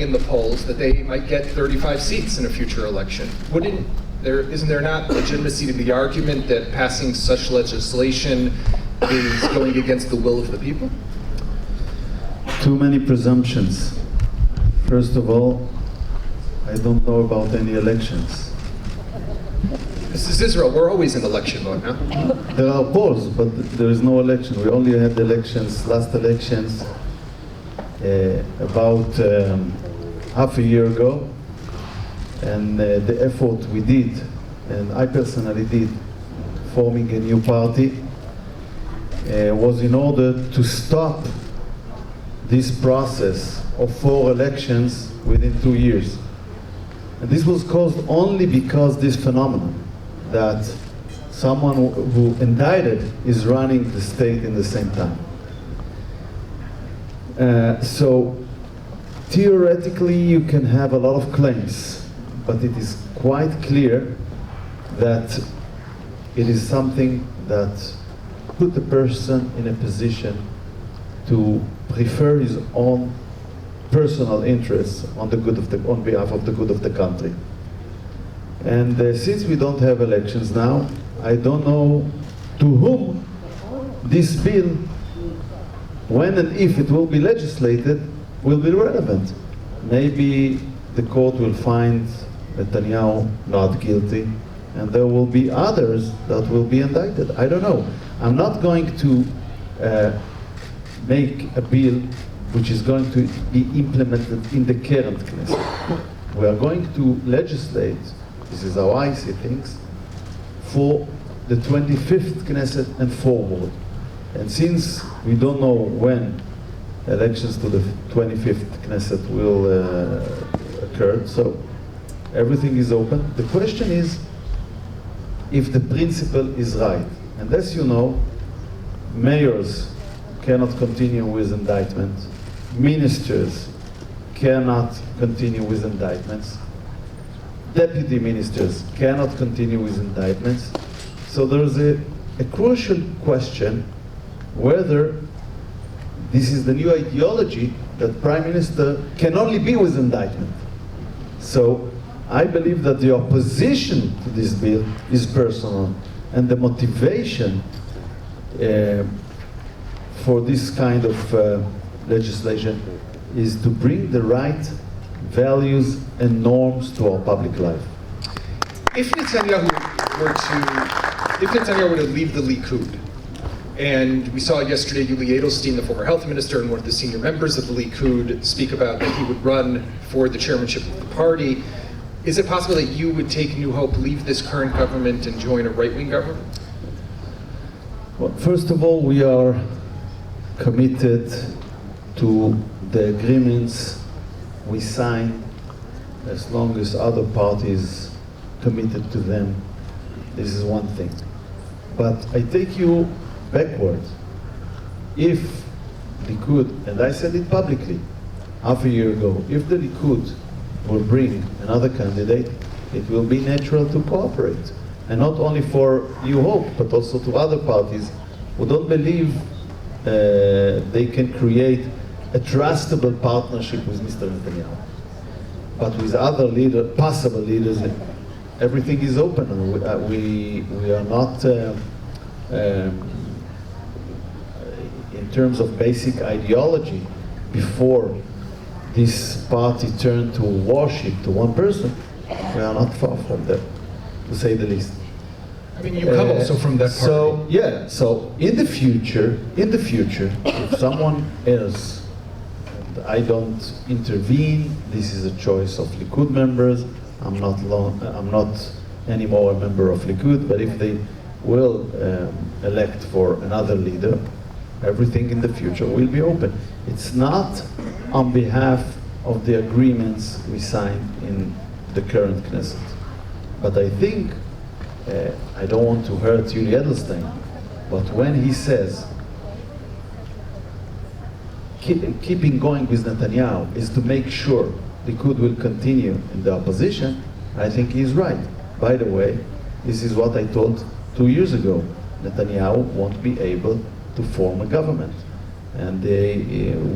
showing in the polls that they might get 35 seats in a future election. Isn't there not legitimacy to the argument that passing such legislation is going against the will of the people? Too many presumptions. First of all, I don't know about any elections. This is Israel. We're always in election mode now. There are polls, but there is no election. We only had elections, last elections, about half a year ago. And the effort we did, and I personally did, forming a new party, was in order to stop this process of 4 elections within 2 years. And this was caused only because this phenomenon, that someone who indicted is running the state in the same time. So theoretically you can have a lot of claims, but it is quite clear that it is something that put the person in a position to prefer his own personal interests on behalf of the good of the country. And since we don't have elections now, I don't know to whom this bill, when and if it will be legislated, will be relevant. Maybe the court will find Netanyahu not guilty, and there will be others that will be indicted. I don't know. I'm not going to make a bill which is going to be implemented in the current Knesset. We are going to legislate, this is how I see things, for the 25th Knesset and forward. And since we don't know when elections to the 25th Knesset will occur, so everything is open. The question is if the principle is right. And as you know, mayors cannot continue with indictment. Ministers cannot continue with indictments. Deputy ministers cannot continue with indictments. So there is a crucial question whether this is the new ideology that Prime Minister can only be with indictment. So I believe that the opposition to this bill is personal, and the motivation for this kind of legislation is to bring the right values and norms to our public life. If Netanyahu were to leave the Likud, and we saw yesterday Yuli Edelstein, the former health minister and one of the senior members of the Likud, speak about that he would run for the chairmanship of the party, is it possible that you would take New Hope, leave this current government, and join a right-wing government? Well, first of all, we are committed to the agreements we sign as long as other parties committed to them. This is one thing. But I take you backward. If Likud, and I said it publicly half a year ago, if the Likud will bring another candidate, it will be natural to cooperate. And not only for New Hope, but also to other parties who don't believe they can create a trustable partnership with Mr. Netanyahu. But with other possible leaders, everything is open. And we are not, in terms of basic ideology, before this party turned to worship to one person, we are not far from that, to say the least. I mean, you come also from that party. So yeah, so in the future, if someone else, and I don't intervene, this is a choice of Likud members. I'm not anymore a member of Likud, but if they will elect for another leader, everything in the future will be open. It's not on behalf of the agreements we signed in the current Knesset. But I think, I don't want to hurt Yuli Edelstein, but when he says keeping going with Netanyahu is to make sure Likud will continue in the opposition, I think he's right. By the way, this is what I told 2 years ago. Netanyahu won't be able to form a government. And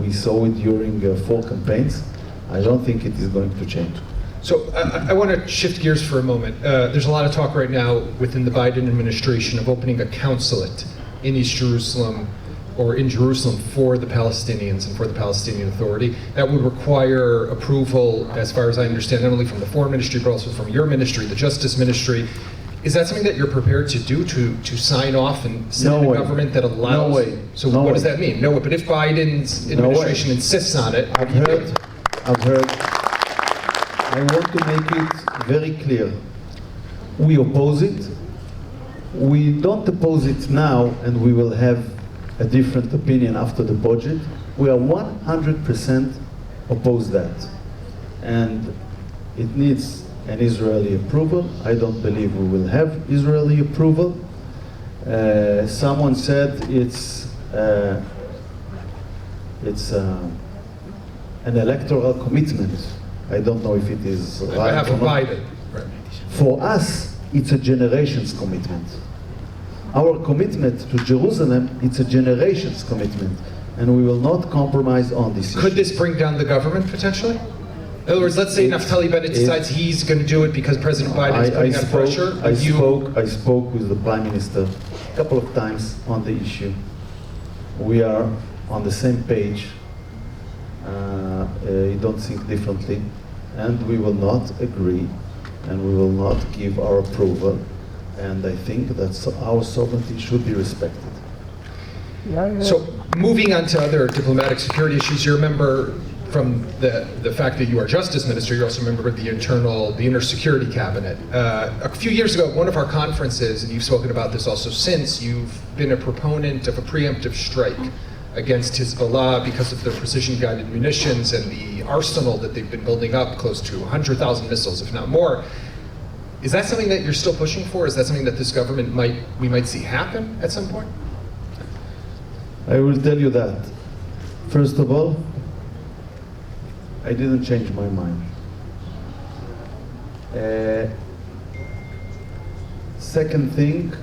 we saw it during 4 campaigns. I don't think it is going to change. So I want to shift gears for a moment. There's a lot of talk right now within the Biden administration of opening a consulate in East Jerusalem or in Jerusalem for the Palestinians and for the Palestinian Authority. That would require approval, as far as I understand, not only from the Foreign Ministry, but also from your ministry, the Justice Ministry. Is that something that you're prepared to do, to sign off and sit in a government that allows? No way. So no what way. does that mean? No way. But if Biden's administration insists on it, I've heard. I want to make it very clear. We oppose it. We don't oppose it now, and we will have a different opinion after the budget. We are 100% oppose that. And it needs an Israeli approval. I don't believe we will have Israeli approval. Someone said it's an electoral commitment. I don't know if it is right. On behalf of Biden. Right. For us, it's a generation's commitment. Our commitment to Jerusalem, it's a generation's commitment, and we will not compromise on this issue. Could this bring down the government potentially? In other words, let's say Naftali Bennett decides he's going to do it because President Biden is putting on pressure. I spoke with the Prime Minister a couple of times on the issue. We are on the same page. You don't think differently, and we will not agree, and we will not give our approval. And I think that our sovereignty should be respected. So moving on to other diplomatic security issues, you're a member from the fact that you are Justice Minister, you're also a member of the Inner Security Cabinet. A few years ago at one of our conferences, and you've spoken about this also since, you've been a proponent of a preemptive strike against Hezbollah because of their precision-guided munitions and the arsenal that they've been building up, close to 100,000 missiles, if not more. Is that something that you're still pushing for? Is that something that this government we might see happen at some point? I will tell you that. First of all, I didn't change my mind. Second thing,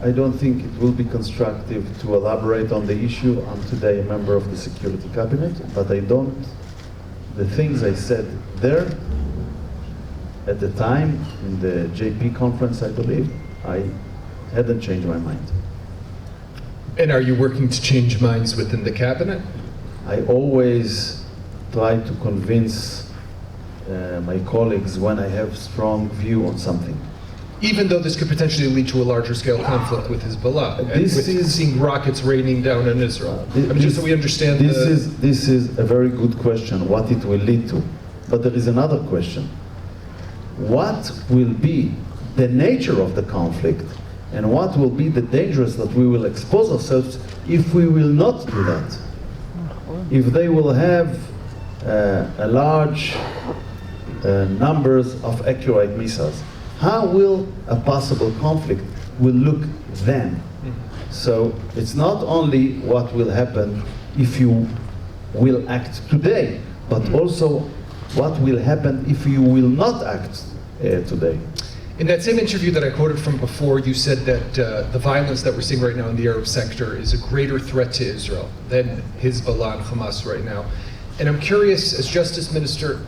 I don't think it will be constructive to elaborate on the issue. I'm today a member of the Security Cabinet, but the things I said there, at the time, in the JP conference, I believe, I hadn't changed my mind. And are you working to change minds within the cabinet? I always try to convince my colleagues when I have strong view on something. Even though this could potentially lead to a larger scale conflict with Hezbollah, and with seeing rockets raining down on Israel. Just so we understand this is a very good question, what it will lead to. But there is another question. What will be the nature of the conflict, and what will be the dangers that we will expose ourselves if we will not do that? If they will have a large numbers of accurate missiles, how will a possible conflict will look then? So it's not only what will happen if you will act today, but also what will happen if you will not act today. In that same interview that I quoted from before, you said that the violence that we're seeing right now in the Arab sector is a greater threat to Israel than Hezbollah and Hamas right now. And I'm curious, as Justice Minister,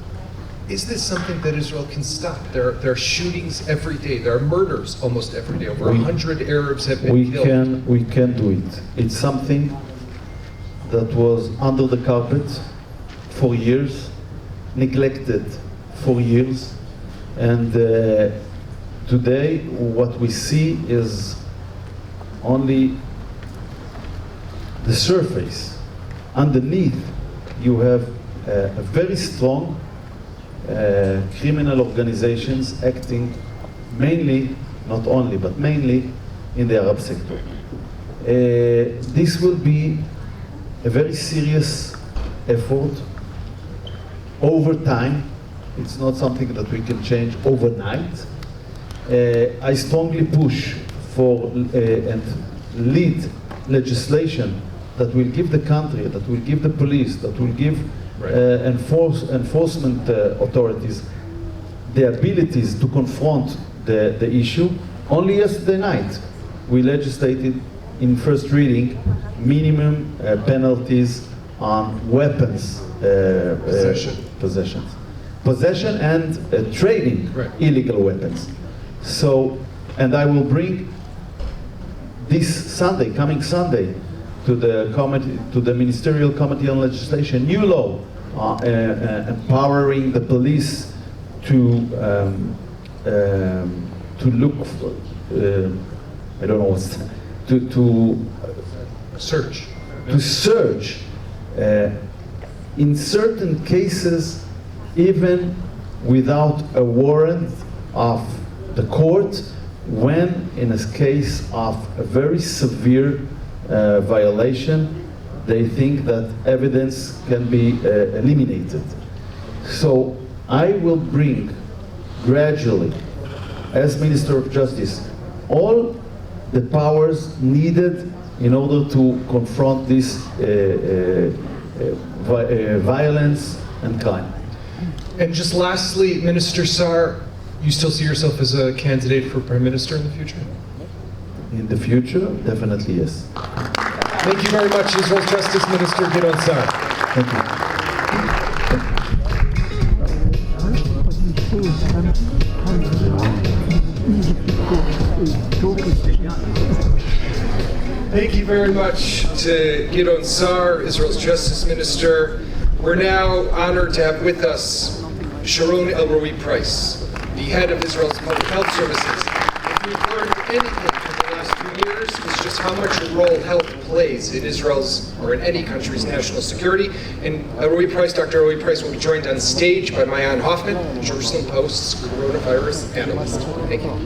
is this something that Israel can stop? There are shootings every day. There are murders almost every day. Over 100 Arabs have been killed. We can do it. It's something that was under the carpet for years, neglected for years. And today, what we see is only the surface. Underneath, you have a very strong criminal organizations acting mainly, not only, but mainly in the Arab sector. This will be a very serious effort over time. It's not something that we can change overnight. I strongly push for and lead legislation that will give the country, that will give the police, that will give enforcement authorities the abilities to confront the issue. Only yesterday night, we legislated in first reading minimum penalties on weapons Possession and trading illegal weapons. So, and I will bring this Sunday, coming Sunday, to the Ministerial Committee on Legislation, new law empowering the police to look for, I don't know what's to search. To search in certain cases, even without a warrant of the court, when in a case of a very severe violation, they think that evidence can be eliminated. So I will bring gradually, as Minister of Justice, all the powers needed in order to confront this violence and crime. And just lastly, Minister Saar, you still see yourself as a candidate for Prime Minister in the future? In the future, definitely yes. Thank you very much, Israel's Justice Minister Gideon Saar. Thank you. Thank you very much to Gideon Saar, Israel's Justice Minister. We're now honored to have with us Sharon Elroi-Price, the head of Israel's Public Health Services. If we've learned anything from the last few years, it's just how much a role health plays in Israel's, or in any country's, national security. And Elroi-Price, Dr. Elroi-Price will be joined on stage by Maayan Hoffman, the Jerusalem Post's coronavirus analyst. Thank you.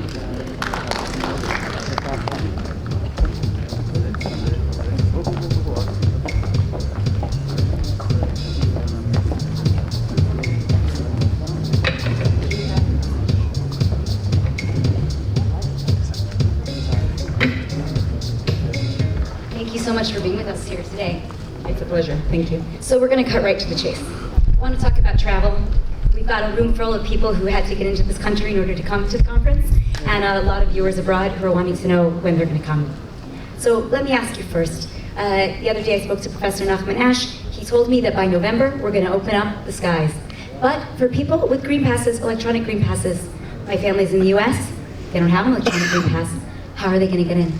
So much for being with us here today. It's a pleasure. Thank you. So we're going to cut right to the chase. I want to talk about travel. We've got a room full of people who had to get into this country in order to come to the conference, and a lot of viewers abroad who are wanting to know when they're going to come. So let me ask you first. The other day I spoke to Professor Nachman Ash. He told me that by November we're going to open up the skies. But for people with green passes, electronic green passes, my family's in the US, they don't have an electronic green pass. How are they going to get in?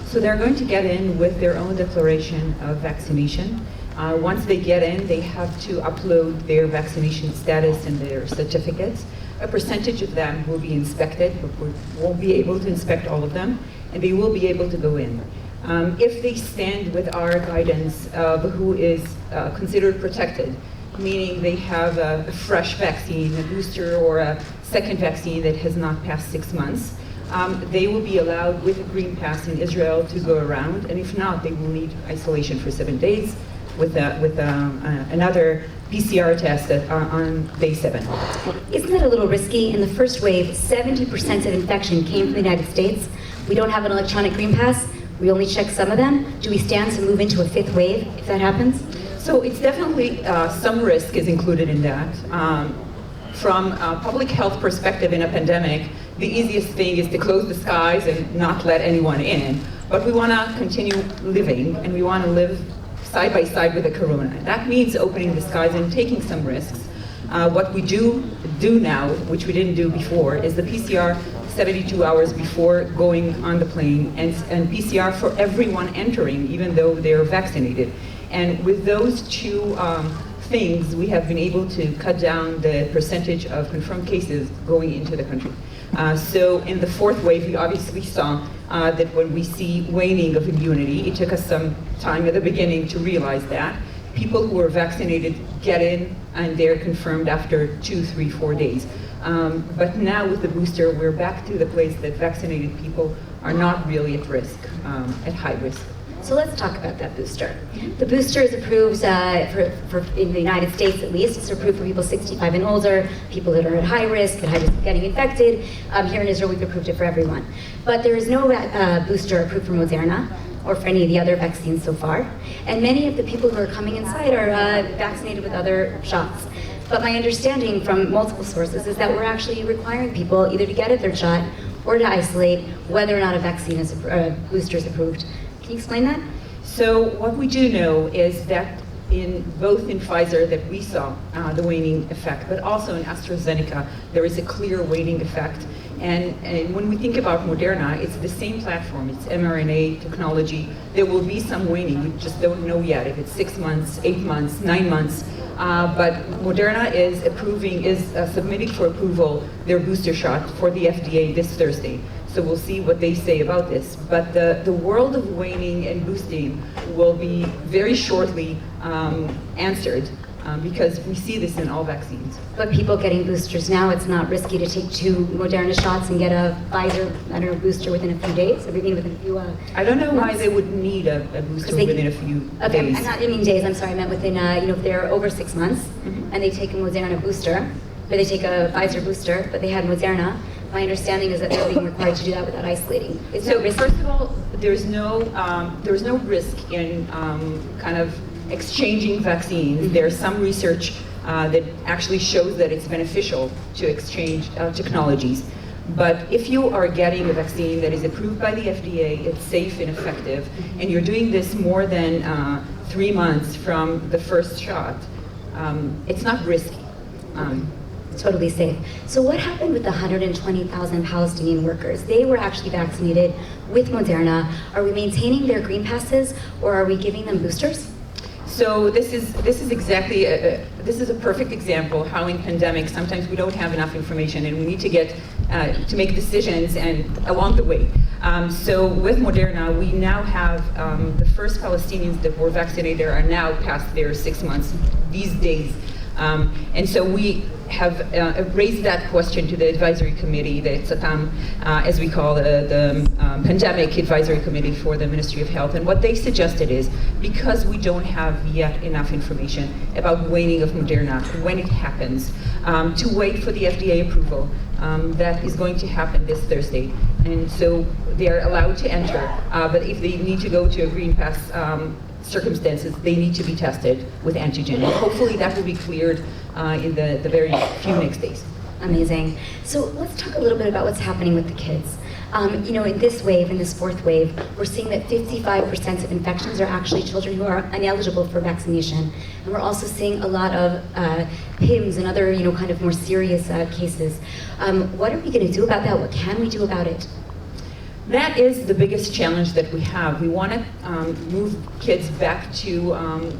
So they're going to get in with their own declaration of vaccination. Once they get in, they have to upload their vaccination status and their certificates. A percentage of them will be inspected, but we won't be able to inspect all of them, and they will be able to go in. If they stand with our guidance of who is considered protected, meaning they have a fresh vaccine, a booster or a second vaccine that has not passed 6 months, they will be allowed with a green pass in Israel to go around, and if not, they will need isolation for 7 days with another PCR test on day 7. Isn't that a little risky? In the first wave, 70% of infection came from the United States. We don't have an electronic green pass. We only check some of them. Do we stand to move into a 5th wave if that happens? So it's definitely some risk is included in that. From a public health perspective in a pandemic, the easiest thing is to close the skies and not let anyone in. But we want to continue living, and we want to live side by side with the corona. That means opening the skies and taking some risks. What we do now, which we didn't do before, is the PCR 72 hours before going on the plane, and PCR for everyone entering, even though they're vaccinated. And with those two things, we have been able to cut down the percentage of confirmed cases going into the country. So in the 4th wave, we obviously saw that when we see waning of immunity, it took us some time at the beginning to realize that. People who are vaccinated get in, and they're confirmed after 2, 3, 4 days. But now with the booster, we're back to the place that vaccinated people are not really at risk, at high risk. So let's talk about that booster. The booster is approved for in the United States at least. It's approved for people 65 and older, people that are at high risk of getting infected. Here in Israel, we've approved it for everyone. But there is no booster approved for Moderna or for any of the other vaccines so far. And many of the people who are coming inside are vaccinated with other shots. But my understanding from multiple sources is that we're actually requiring people either to get a 3rd shot or to isolate whether or not a vaccine is booster is approved. Can you explain that? So what we do know is that both in Pfizer that we saw the waning effect, but also in AstraZeneca, there is a clear waning effect. And when we think about Moderna, it's the same platform. It's mRNA technology. There will be some waning. We just don't know yet if it's 6 months, 8 months, 9 months. But Moderna is submitting for approval their booster shot for the FDA this Thursday. So we'll see what they say about this. But the world of waning and boosting will be very shortly answered because we see this in all vaccines. But people getting boosters now, it's not risky to take 2 Moderna shots and get a Pfizer, I don't know, booster within a few days, everything within a few I don't know why months? they would need a booster within a few Okay, days. I mean days, I'm sorry, I meant within, if they're over 6 months and they take a Moderna booster, or they take a Pfizer booster, but they had Moderna, my understanding is that they're being required to do that without isolating. Is there So risk? first of all, there's no risk in kind of exchanging vaccines. There's some research that actually shows that it's beneficial to exchange technologies. But if you are getting a vaccine that is approved by the FDA, it's safe and effective, and you're doing this more than 3 months from the first shot, it's not risky. Totally safe. So what happened with the 120,000 Palestinian workers? They were actually vaccinated with Moderna. Are we maintaining their green passes, or are we giving them boosters? So this is exactly this is a perfect example how in pandemics sometimes we don't have enough information and we need to get to make decisions and along the way. So with Moderna, we now have the first Palestinians that were vaccinated are now past their 6 months these days. And so we have raised that question to the advisory committee, the Tzatam, as we call the Pandemic Advisory Committee for the Ministry of Health. And what they suggested is, because we don't have yet enough information about waning of Moderna, when it happens, to wait for the FDA approval. That is going to happen this Thursday. And so they are allowed to enter, but if they need to go to a green pass circumstances, they need to be tested with antigen. And hopefully that will be cleared in the very few next days. Amazing. So let's talk a little bit about what's happening with the kids. In this wave, in this fourth wave, we're seeing that 55% of infections are actually children who are ineligible for vaccination. And we're also seeing a lot of PIMS and other, kind of more serious cases. What are we going to do about that? What can we do about it? That is the biggest challenge that we have. We want to move kids back to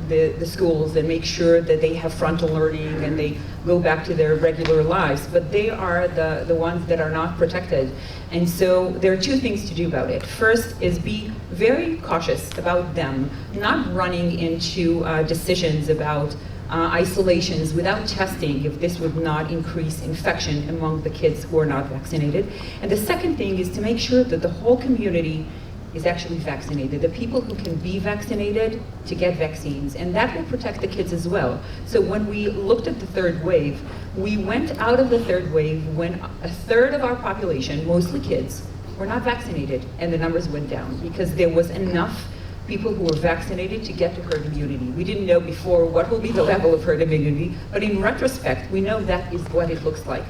the schools and make sure that they have frontal learning and they go back to their regular lives, but they are the ones that are not protected. And so there are 2 things to do about it. First is be very cautious about them, not running into decisions about isolations without testing if this would not increase infection among the kids who are not vaccinated. And the second thing is to make sure that the whole community is actually vaccinated, the people who can be vaccinated to get vaccines, and that will protect the kids as well. So when we looked at the third wave, we went out of the third wave when a third of our population, mostly kids, were not vaccinated, and the numbers went down because there was enough people who were vaccinated to get to herd immunity. We didn't know before what will be the level of herd immunity, but in retrospect, we know that is what it looks like.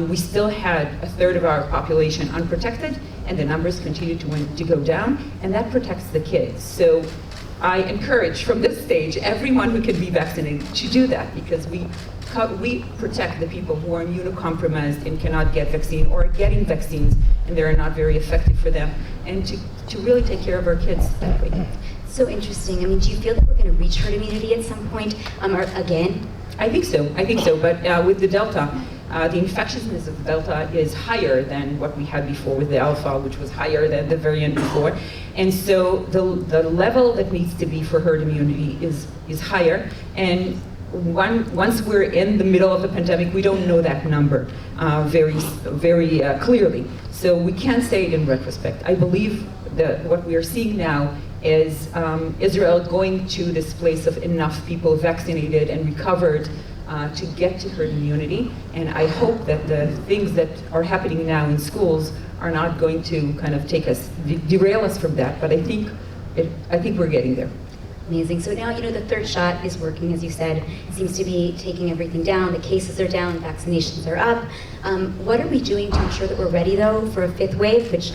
We still had a third of our population unprotected, and the numbers continue to go down, and that protects the kids. So I encourage from this stage everyone who can be vaccinated to do that, because we protect the people who are immunocompromised and cannot get vaccine or are getting vaccines and they're not very effective for them, and to really take care of our kids that way. So interesting. Do you feel that we're going to reach herd immunity at some point, or again? I think so, but with the Delta, the infectiousness of Delta is higher than what we had before with the Alpha, which was higher than the variant before. And so the level that needs to be for herd immunity is higher. And once we're in the middle of the pandemic, we don't know that number very clearly. So we can't say it in retrospect. I believe that what we are seeing now is Israel going to this place of enough people vaccinated and recovered to get to herd immunity. And I hope that the things that are happening now in schools are not going to kind of derail us from that. But I think we're getting there. Amazing. So now, the third shot is working, as you said. It seems to be taking everything down. The cases are down, vaccinations are up. What are we doing to ensure that we're ready, though, for a fifth wave, which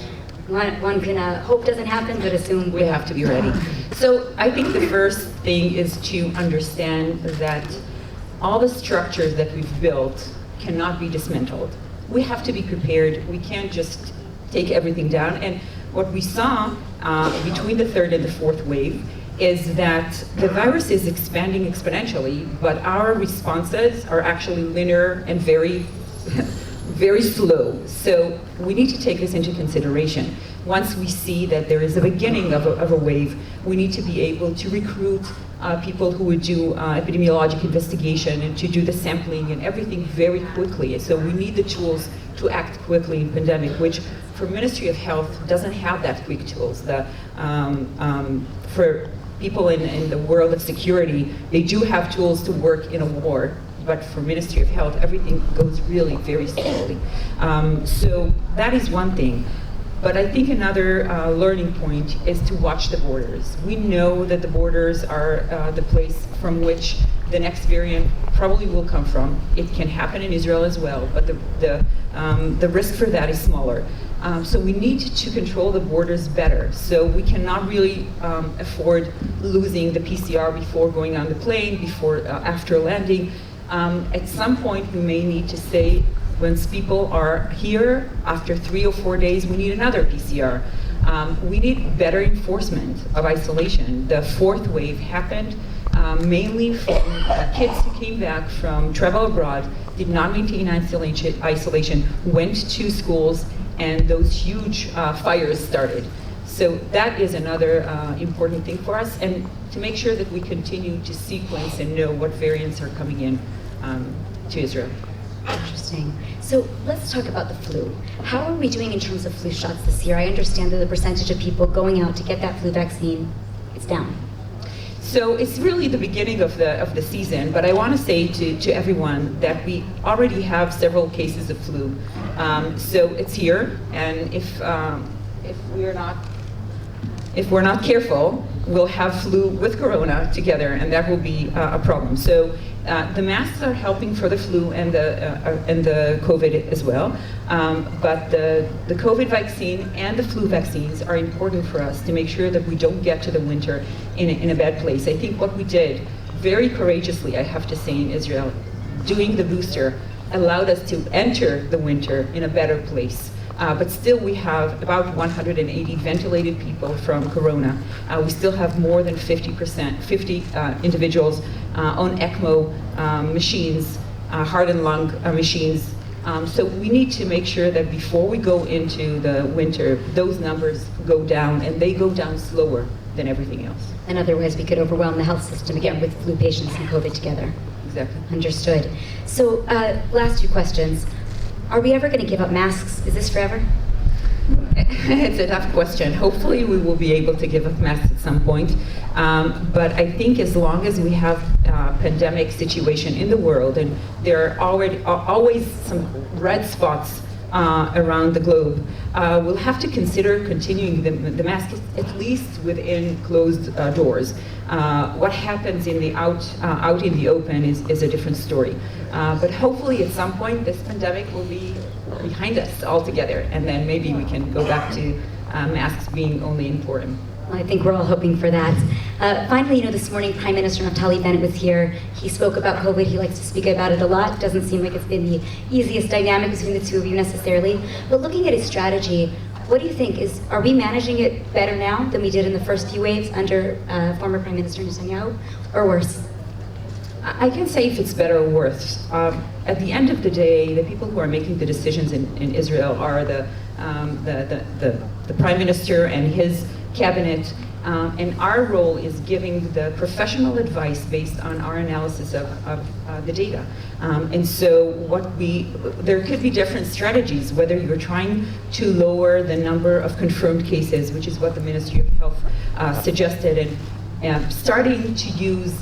one can hope doesn't happen, but assume We have to be ready. So I think the first thing is to understand that all the structures that we've built cannot be dismantled. We have to be prepared. We can't just take everything down. And what we saw between the third and the fourth wave is that the virus is expanding exponentially, but our responses are actually linear and very, very slow. So we need to take this into consideration. Once we see that there is a beginning of a wave, we need to be able to recruit people who would do epidemiologic investigation and to do the sampling and everything very quickly. So we need the tools to act quickly in pandemic, which for Ministry of Health doesn't have that quick tools. For people in the world of security, they do have tools to work in a war, but for Ministry of Health, everything goes really very slowly. So that is one thing. But I think another learning point is to watch the borders. We know that the borders are the place from which the next variant probably will come from. It can happen in Israel as well, but the risk for that is smaller. So we need to control the borders better. So we cannot really afford losing the PCR before going on the plane, after landing. At some point, we may need to say, once people are here, after 3 or 4 days, we need another PCR. We need better enforcement of isolation. The fourth wave happened mainly from kids who came back from travel abroad, did not maintain isolation, went to schools, and those huge fires started. So that is another important thing for us, and to make sure that we continue to sequence and know what variants are coming in to Israel. Interesting. So let's talk about the flu. How are we doing in terms of flu shots this year? I understand that the percentage of people going out to get that flu vaccine is down. So it's really the beginning of the season, but I want to say to everyone that we already have several cases of flu. So it's here, and if we're not careful, we'll have flu with corona together, and that will be a problem. So the masks are helping for the flu and the COVID as well, but the COVID vaccine and the flu vaccines are important for us to make sure that we don't get to the winter in a bad place. I think what we did very courageously, I have to say, in Israel, doing the booster allowed us to enter the winter in a better place. But still we have about 180 ventilated people from corona. We still have more than 50 individuals on ECMO machines, heart and lung machines. So we need to make sure that before we go into the winter, those numbers go down, and they go down slower than everything else. And otherwise we could overwhelm the health system again with flu patients and COVID together. Exactly. Understood. So last 2 questions. Are we ever going to give up masks? Is this forever? It's a tough question. Hopefully we will be able to give up masks at some point. But I think as long as we have a pandemic situation in the world, and there are always some red spots around the globe, we'll have to consider continuing the mask at least within closed doors. What happens in the out in the open is a different story. But hopefully at some point this pandemic will be behind us altogether, and then maybe we can go back to masks being only important. Well, I think we're all hoping for that. Finally, this morning Prime Minister Naftali Bennett was here. He spoke about COVID. He likes to speak about it a lot. Doesn't seem like it's been the easiest dynamic between the two of you necessarily. But looking at his strategy, what do you think? Are we managing it better now than we did in the first few waves under former Prime Minister Netanyahu, or worse? I can say if it's better or worse. At the end of the day, the people who are making the decisions in Israel are the Prime Minister and his cabinet, and our role is giving the professional advice based on our analysis of the data. And so there could be different strategies, whether you're trying to lower the number of confirmed cases, which is what the Ministry of Health suggested, and starting to use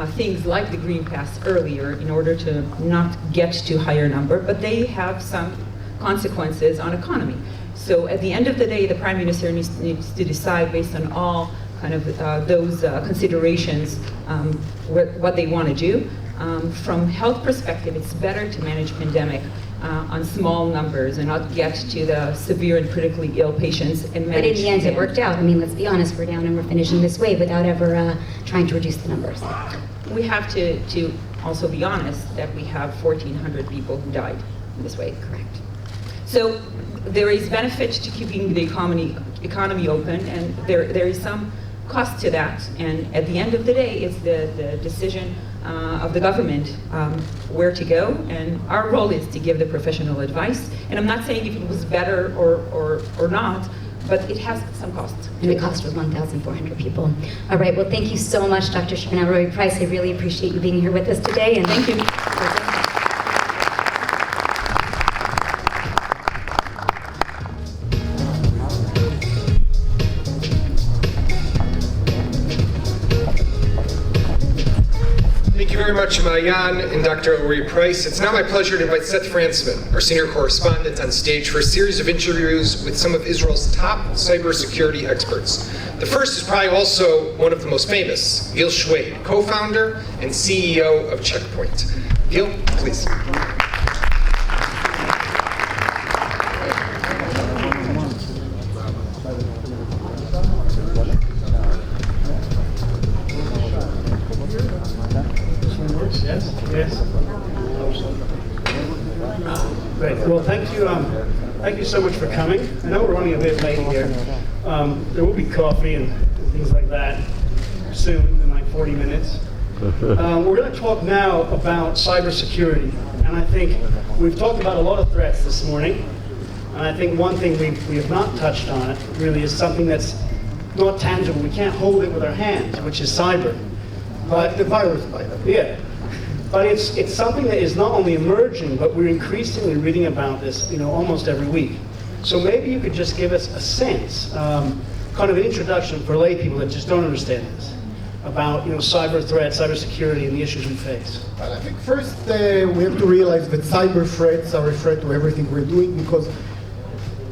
things like the Green Pass earlier in order to not get to higher number, but they have some consequences on economy. So at the end of the day, the Prime Minister needs to decide based on all kind of those considerations what they want to do. From health perspective, it's better to manage pandemic on small numbers and not get to the severe and critically ill patients and manage. But in the end, it them. worked out. I mean, let's be honest, we're down and we're finishing this wave without ever trying to reduce the numbers. We have to also be honest that we have 1,400 people who died in this wave. Correct. So there is benefit to keeping the economy open, and there is some cost to that. And at the end of the day, it's the decision of the government where to go. And our role is to give the professional advice. And I'm not saying if it was better or not, but it has some costs. And the cost was 1,400 people. All right, well, thank you so much, Dr. Shapiro-Price. I really appreciate you being here with us today. And Thank you. Thank you very much, Maayan and Dr. Elroy-Price. It's now my pleasure to invite Seth Fransman, our senior correspondent, on stage for a series of interviews with some of Israel's top cybersecurity experts. The first is probably also one of the most famous, Gil Shwed, co-founder and CEO of Checkpoint. Gil, please. Great. Well, thank you so much for coming. I know we're running a bit late here. There will be coffee and things like that soon, in like 40 minutes. We're going to talk now about cybersecurity, and I think we've talked about a lot of threats this morning. And I think one thing we have not touched on it really is something that's not tangible. We can't hold it with our hands, which is cyber. But the virus, yeah. But it's something that is not only emerging, but we're increasingly reading about this, almost every week. So maybe you could just give us a sense, kind of an introduction for lay people that just don't understand this, about cyber threats, cybersecurity, and the issues we face. Well, I think first we have to realize that cyber threats are a threat to everything we're doing, because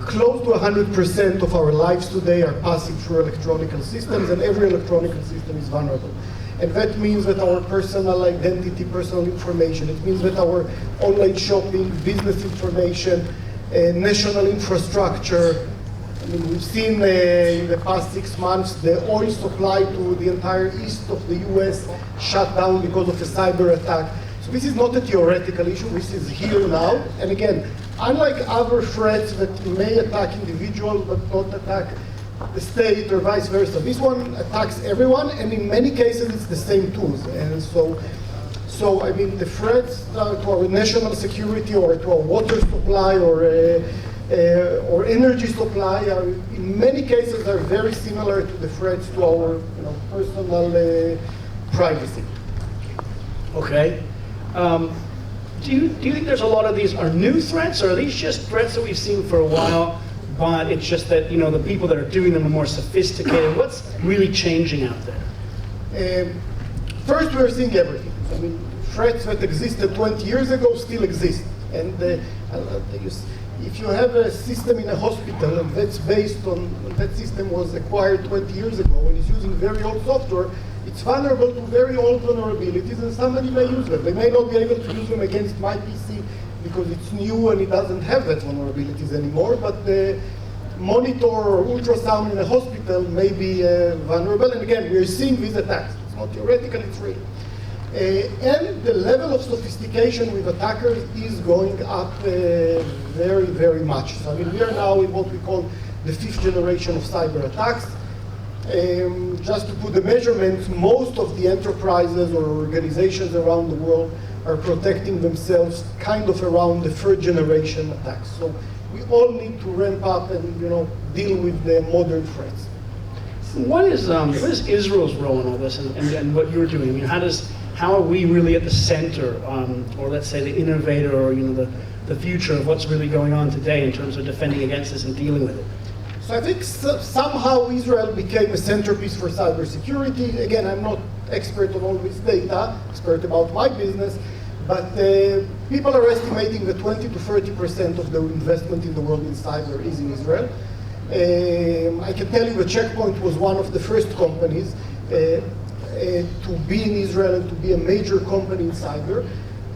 close to 100% of our lives today are passing through electronic systems, and every electronic system is vulnerable. And that means that our personal identity, personal information, it means that our online shopping, business information, national infrastructure. I mean, we've seen in the past 6 months the oil supply to the entire east of the US shut down because of a cyber attack. So this is not a theoretical issue, this is here now. And again, unlike other threats that may attack individuals but not attack the state or vice versa, this one attacks everyone, and in many cases it's the same tools. And so I mean, the threats to our national security or to our water supply or energy supply are, in many cases, are very similar to the threats to our personal privacy. Okay. Do you think there's a lot of these are new threats, or are these just threats that we've seen for a while, but it's just that the people that are doing them are more sophisticated? What's really changing out there? First, we're seeing everything. I mean, threats that existed 20 years ago still exist. And if you have a system in a hospital and that's based on, that system was acquired 20 years ago and is using very old software, it's vulnerable to very old vulnerabilities, and somebody may use them. They may not be able to use them against my PC because it's new and it doesn't have that vulnerabilities anymore, but the monitor or ultrasound in a hospital may be vulnerable. And again, we're seeing these attacks. It's not theoretical, it's real. And the level of sophistication with attackers is going up very, very much. So I mean, we are now in what we call the 5th generation of cyber attacks. Just to put the measurements, most of the enterprises or organizations around the world are protecting themselves kind of around the 3rd generation attacks. So we all need to ramp up and deal with the modern threats. What is Israel's role in all this, and what you're doing? I mean, how are we really at the center, or let's say the innovator, or the future of what's really going on today in terms of defending against this and dealing with it? So I think somehow Israel became a centerpiece for cybersecurity. Again, I'm not expert on all this data, expert about my business, but people are estimating that 20 to 30% of the investment in the world in cyber is in Israel. I can tell you that Checkpoint was one of the first companies. to be in Israel and to be a major company in cyber.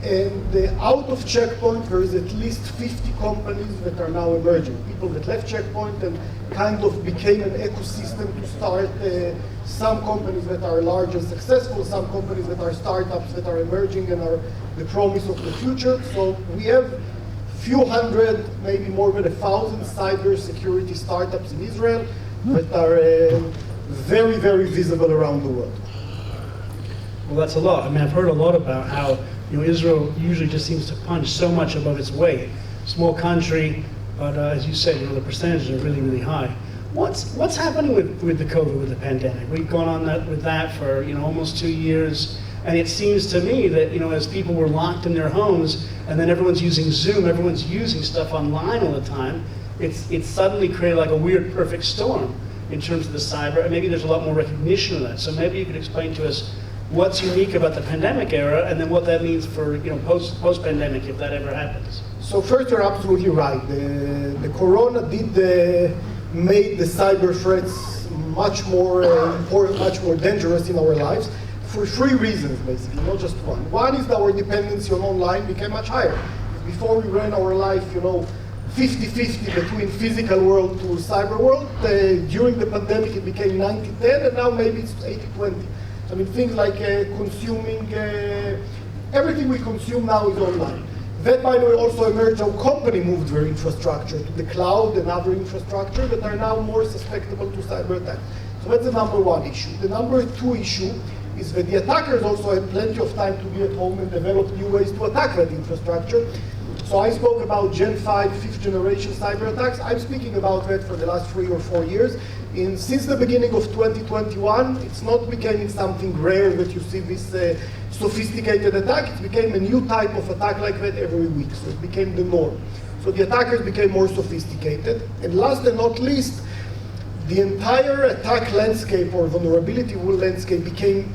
And out of Checkpoint, there is at least 50 companies that are now emerging. People that left Checkpoint and kind of became an ecosystem to start some companies that are large and successful, some companies that are startups that are emerging and are the promise of the future. So we have few hundred, maybe more than 1,000 cyber security startups in Israel that are very, very visible around the world. Well, that's a lot. I mean, I've heard a lot about how Israel usually just seems to punch so much above its weight. Small country, but as you said, the percentages are really, really high. What's happening with the COVID, with the pandemic? We've gone on with that for almost 2 years, and it seems to me that as people were locked in their homes, and then everyone's using Zoom, everyone's using stuff online all the time. It's suddenly created like a weird perfect storm in terms of the cyber, and maybe there's a lot more recognition of that. So maybe you could explain to us what's unique about the pandemic era, and then what that means for post-pandemic, if that ever happens. So first, you're absolutely right. The corona did make the cyber threats much more important, much more dangerous in our lives for 3 reasons, basically, not just one. One is that our dependency on online became much higher. Before we ran our life, 50-50 between physical world to cyber world. During the pandemic, it became 90-10, and now maybe it's 80-20. I mean, things like consuming, everything we consume now is online. That, by the way, also emerged how company moved their infrastructure to the cloud and other infrastructure that are now more susceptible to cyber attack. So that's the number 1 issue. The number 2 issue is that the attackers also had plenty of time to be at home and develop new ways to attack that infrastructure. So I spoke about Gen 5, 5th generation cyber attacks. I'm speaking about that for the last 3 or 4 years. Since the beginning of 2021, it's not becoming something rare that you see this sophisticated attack. It became a new type of attack like that every week. So it became the norm. So the attackers became more sophisticated. And last and not least, the entire attack landscape or vulnerability landscape became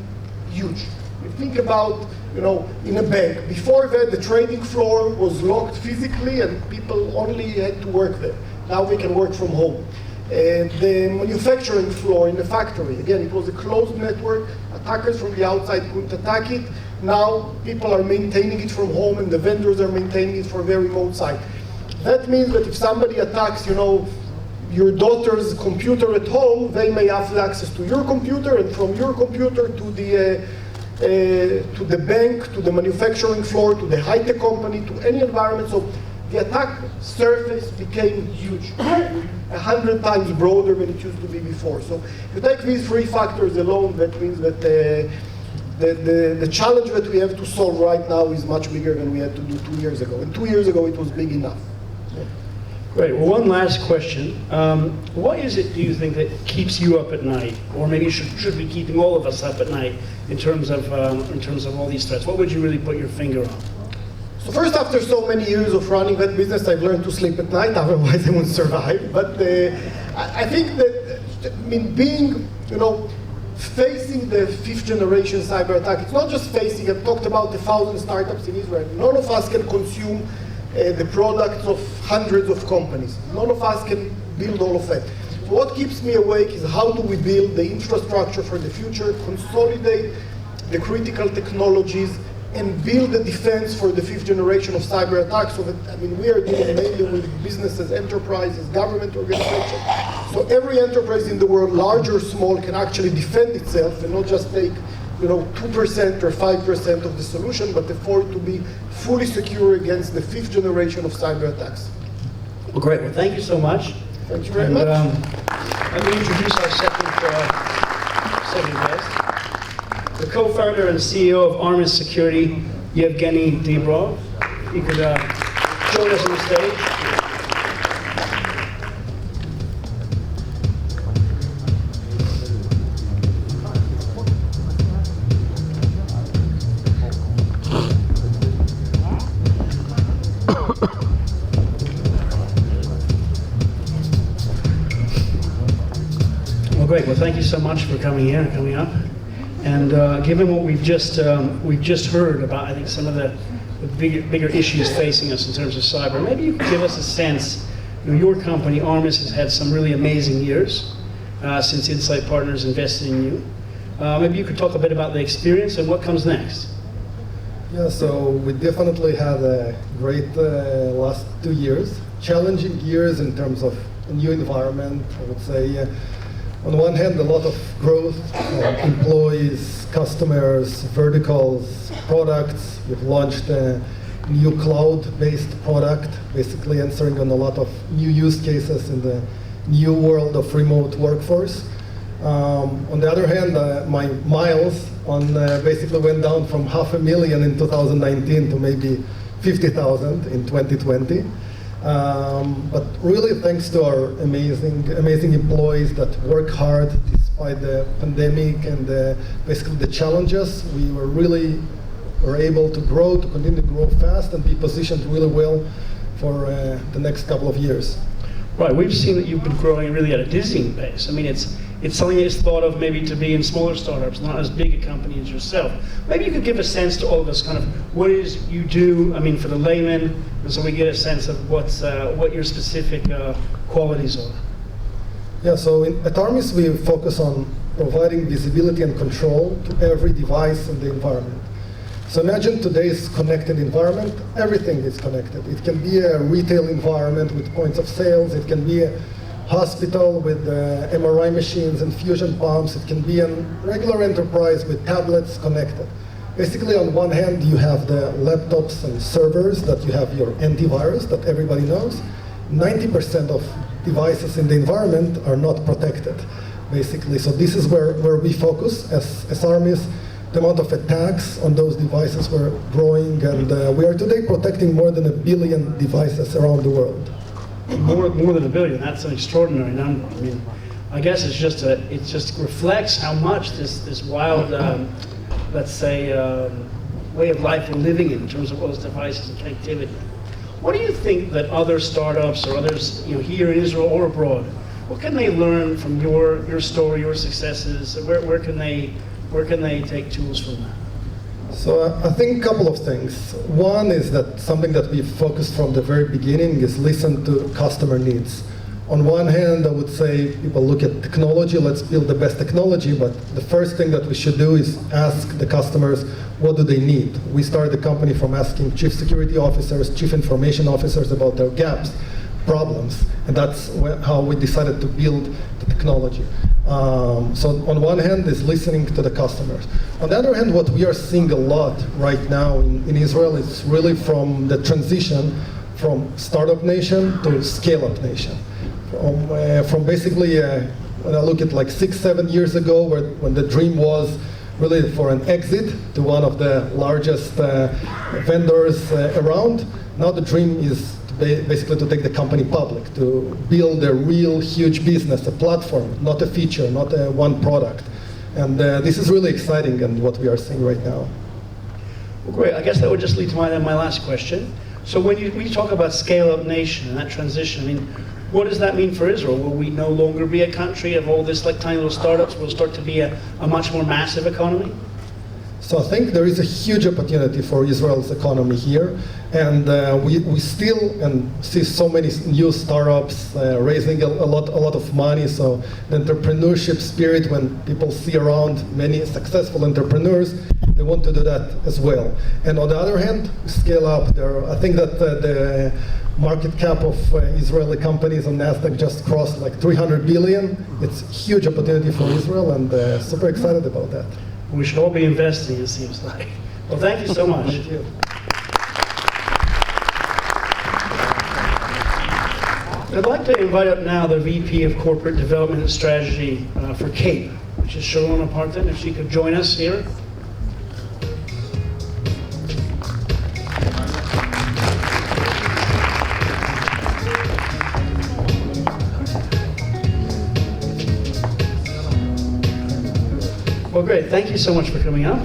huge. You think about, in a bank. Before that, the trading floor was locked physically and people only had to work there. Now we can work from home. The manufacturing floor in the factory, again, it was a closed network. Attackers from the outside couldn't attack it. Now people are maintaining it from home and the vendors are maintaining it for a very remote site. That means that if somebody attacks, your daughter's computer at home, they may have access to your computer, and from your computer to the bank, to the manufacturing floor, to the high-tech company, to any environment. So the attack surface became huge, 100 times broader than it used to be before. So if you take these 3 factors alone, that means that the challenge that we have to solve right now is much bigger than we had to do 2 years ago. And 2 years ago, it was big enough. Great. Well, one last question. What is it, do you think, that keeps you up at night, or maybe should be keeping all of us up at night in terms of all these threats? What would you really put your finger on? So first, after so many years of running that business, I've learned to sleep at night. Otherwise, I wouldn't survive. But I think that, being, facing the 5th generation cyber attack, it's not just facing. I've talked about the 1,000 startups in Israel. None of us can consume the products of hundreds of companies. None of us can build all of that. So what keeps me awake is how do we build the infrastructure for the future, consolidate the critical technologies, and build a defense for the 5th generation of cyber attacks. So that, we are dealing mainly with businesses, enterprises, government organizations. So every enterprise in the world, large or small, can actually defend itself and not just take 2% or 5% of the solution, but afford to be fully secure against the 5th generation of cyber attacks. Well, great. Well, thank you so much. Thank you very much. Let me introduce our second guest, the co-founder and CEO of Armis Security, Yevgeny Dibrov. He could join us on the stage. Well, great. Well, thank you so much for coming up. And given what we've just heard about, I think some of the bigger issues facing us in terms of cyber, maybe you could give us a sense. Your company, Armis, has had some really amazing years since Insight Partners invested in you. Maybe you could talk a bit about the experience and what comes next. Yeah, so we definitely had a great last 2 years, challenging years in terms of a new environment. I would say, on one hand, a lot of growth, employees, customers, verticals, products. We've launched a new cloud-based product, basically answering on a lot of new use cases in the new world of remote workforce. On the other hand, my miles basically went down from 500,000 in 2019 to maybe 50,000 in 2020. But really, thanks to our amazing employees that work hard despite the pandemic and basically the challenges, we were able to grow, to continue to grow fast and be positioned really well for the next couple of years. Right, we've seen that you've been growing really at a dizzying pace. I mean, it's something that's thought of maybe to be in smaller startups, not as big a company as yourself. Maybe you could give a sense to all of us, kind of what it is you do, I mean, for the layman, and so we get a sense of what your specific qualities are. Yeah, so at Armis we focus on providing visibility and control to every device in the environment. So imagine today's connected environment, everything is connected. It can be a retail environment with points of sales, it can be a hospital with MRI machines and fusion pumps, it can be a regular enterprise with tablets connected. Basically, on one hand, you have the laptops and servers that you have your antivirus that everybody knows. 90% of devices in the environment are not protected, basically. So this is where we focus as Armis. The amount of attacks on those devices were growing, and we are today protecting more than 1 billion devices around the world. More than 1 billion, that's an extraordinary number. I mean, I guess it just reflects how much this wild, let's say, way of life we're living in terms of all those devices and connectivity. What do you think that other startups or others, here in Israel or abroad, what can they learn from your story, your successes? Where can they take tools from that? So I think a couple of things. One is that something that we've focused from the very beginning is listen to customer needs. On one hand, I would say people look at technology, let's build the best technology, but the first thing that we should do is ask the customers, what do they need? We started the company from asking chief security officers, chief information officers about their gaps, problems, and that's how we decided to build the technology. So on one hand is listening to the customers. On the other hand, what we are seeing a lot right now in Israel is really from the transition from startup nation to scale-up nation. From basically, when I look at like 6-7 years ago, when the dream was really for an exit to one of the largest vendors around, now the dream is basically to take the company public, to build a real huge business, a platform, not a feature, not one product. And this is really exciting and what we are seeing right now. Well, great. I guess that would just lead to my last question. So when you talk about scale-up nation and that transition, I mean, what does that mean for Israel? Will we no longer be a country of all this like tiny little startups? Will it start to be a much more massive economy? So I think there is a huge opportunity for Israel's economy here, and we still see so many new startups raising a lot of money. So the entrepreneurship spirit, when people see around many successful entrepreneurs, they want to do that as well. And on the other hand, scale up. I think that the market cap of Israeli companies on NASDAQ just crossed like 300 billion. It's a huge opportunity for Israel, and super excited about that. We should all be investing, it seems like. Well, thank you so much. Thank you. I'd like to invite up now the VP of Corporate Development and Strategy for CAPE, which is Sharona Parton, if she could join us here. Well, great. Thank you so much for coming up.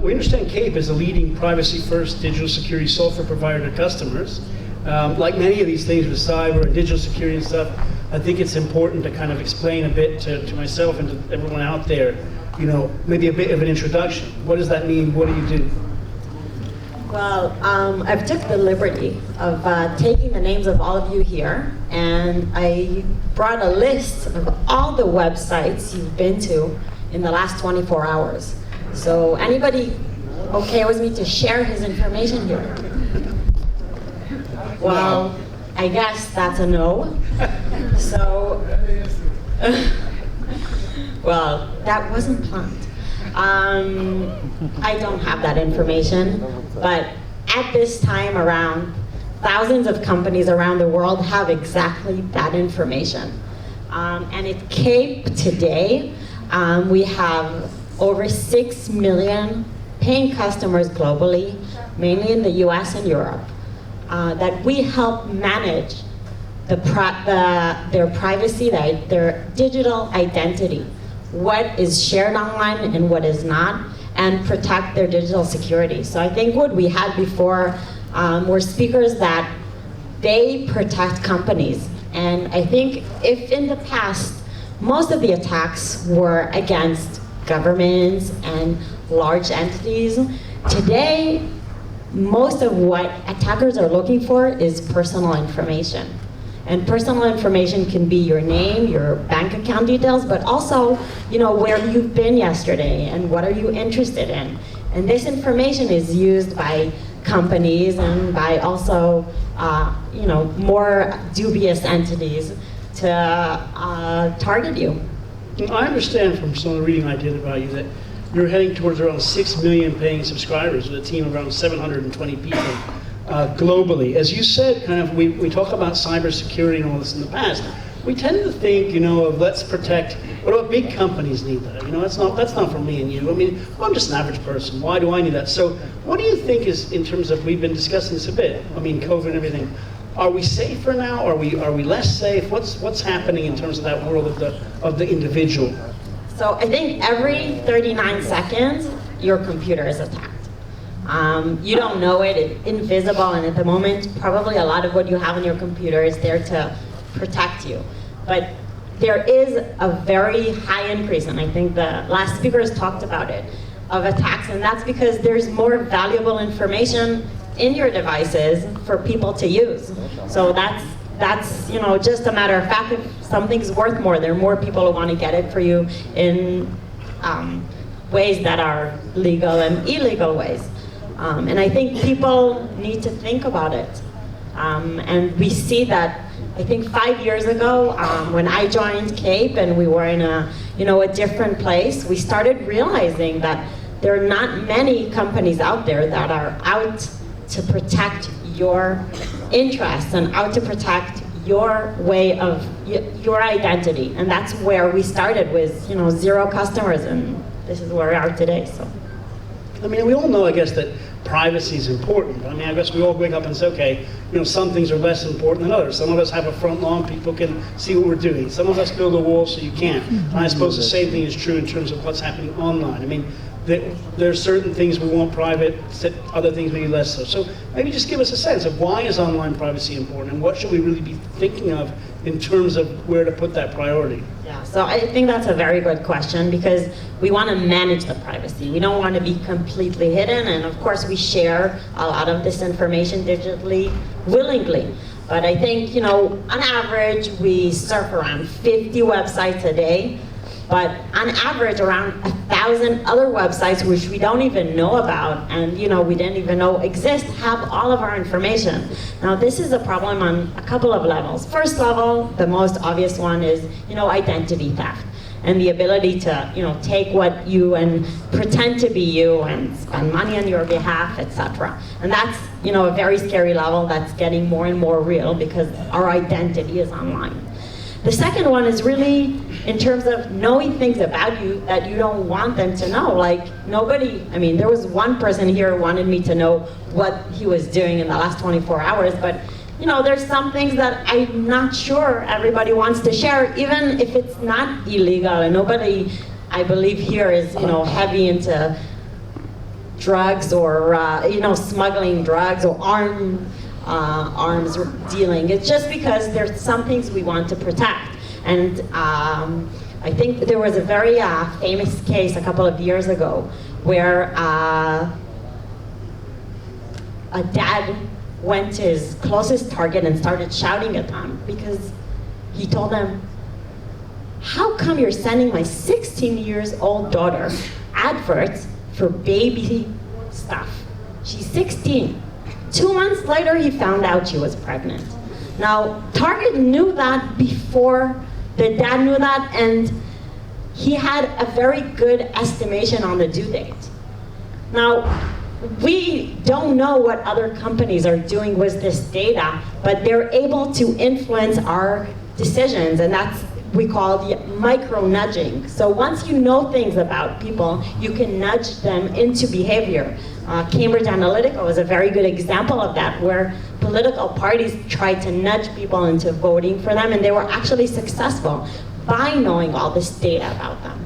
We understand CAPE is a leading privacy-first digital security software provider to customers. Like many of these things with cyber and digital security and stuff, I think it's important to kind of explain a bit to myself and to everyone out there, maybe a bit of an introduction. What does that mean? What do you do? Well, I've took the liberty of taking the names of all of you here, and I brought a list of all the websites you've been to in the last 24 hours. So anybody okay with me to share his information here? Well, I guess that's a no. So, well, that wasn't planned. I don't have that information, but at this time around, thousands of companies around the world have exactly that information. And at CAPE today, we have over 6 million paying customers globally, mainly in the US and Europe, that we help manage their privacy, their digital identity, what is shared online and what is not, and protect their digital security. So I think what we had before were speakers that they protect companies. And I think if in the past, most of the attacks were against governments and large entities, today, most of what attackers are looking for is personal information. And personal information can be your name, your bank account details, but also, where you've been yesterday and what are you interested in. And this information is used by companies and by also, more dubious entities to target you. I understand from some of the reading I did about you that you're heading towards around 6 million paying subscribers with a team of around 720 people globally. As you said, we talk about cybersecurity and all this in the past. We tend to think, of let's protect. What about big companies need that? That's not for me and you. I mean, I'm just an average person. Why do I need that? So, what do you think is in terms of, we've been discussing this a bit. I mean, COVID and everything. Are we safer now? Are we less safe? What's happening in terms of that world of the individual? So I think every 39 seconds, your computer is attacked. You don't know it, it's invisible, and at the moment, probably a lot of what you have on your computer is there to protect you. But there is a very high increase, and I think the last speakers talked about it, of attacks, and that's because there's more valuable information in your devices for people to use. So that's just a matter of fact. If something's worth more, there are more people who want to get it for you in ways that are legal and illegal ways. And I think people need to think about it. And we see that, I think 5 years ago, when I joined CAPE and we were in a different place, we started realizing that there are not many companies out there that are out to protect your interests and out to protect your way of your identity. And that's where we started with 0 customers, and this is where we are today. So, I mean, we all know, I guess, that privacy is important. I mean, I guess we all wake up and say, okay, some things are less important than others. Some of us have a front lawn, people can see what we're doing. Some of us build a wall so you can't. And I suppose the same thing is true in terms of what's happening online. I mean, there are certain things we want private, other things maybe less so. So maybe just give us a sense of why is online privacy important, and what should we really be thinking of in terms of where to put that priority? Yeah, so I think that's a very good question, because we want to manage the privacy. We don't want to be completely hidden, and of course we share a lot of this information digitally, willingly. But I think, on average, we surf around 50 websites a day, but on average around 1,000 other websites which we don't even know about and we didn't even know exist have all of our information. Now this is a problem on a couple of levels. First level, the most obvious one is identity theft and the ability to take what you and pretend to be you and spend money on your behalf, etc. And that's a very scary level that's getting more and more real because our identity is online. The second one is really in terms of knowing things about you that you don't want them to know. Like there was one person here who wanted me to know what he was doing in the last 24 hours, but there's some things that I'm not sure everybody wants to share, even if it's not illegal, and nobody, I believe here, is heavy into drugs or smuggling drugs or arms dealing. It's just because there's some things we want to protect. And I think there was a very famous case a couple of years ago where a dad went to his closest target and started shouting at them because he told them, how come you're sending my 16 years old daughter adverts for baby stuff? She's 16. 2 months later, he found out she was pregnant. Now, Target knew that before the dad knew that, and he had a very good estimation on the due date. Now, we don't know what other companies are doing with this data, but they're able to influence our decisions, and that's we call the micro nudging. So once you know things about people, you can nudge them into behavior. Cambridge Analytica was a very good example of that, where political parties tried to nudge people into voting for them, and they were actually successful by knowing all this data about them.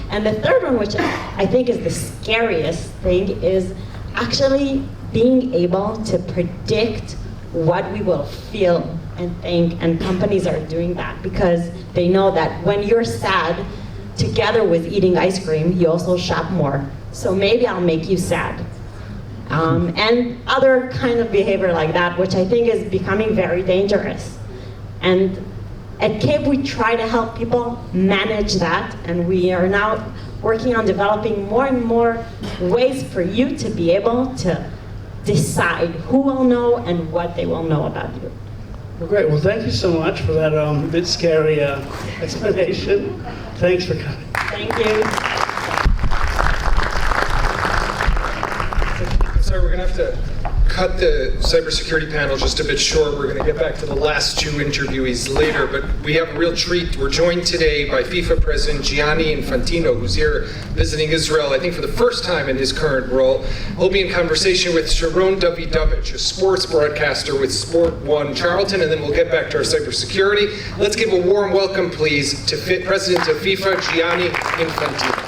And the third one, which I think is the scariest thing, is actually being able to predict what we will feel and think, and companies are doing that because they know that when you're sad, together with eating ice cream, you also shop more. So maybe I'll make you sad. And other kind of behavior like that, which I think is becoming very dangerous. And at CAPE, we try to help people manage that, and we are now working on developing more and more ways for you to be able to decide who will know and what they will know about you. Well, great. Well, thank you so much for that bit scary explanation. Thanks for coming. Thank you. Sorry, we're going to have to cut the cybersecurity panel just a bit short. We're going to get back to the last two interviewees later, but we have a real treat. We're joined today by FIFA President Gianni Infantino, who's here visiting Israel, I think for the first time in his current role. We'll be in conversation with Sharon Davidovich, a sports broadcaster with Sport One Charlton, and then we'll get back to our cybersecurity. Let's give a warm welcome, please, to President of FIFA, Gianni Infantino.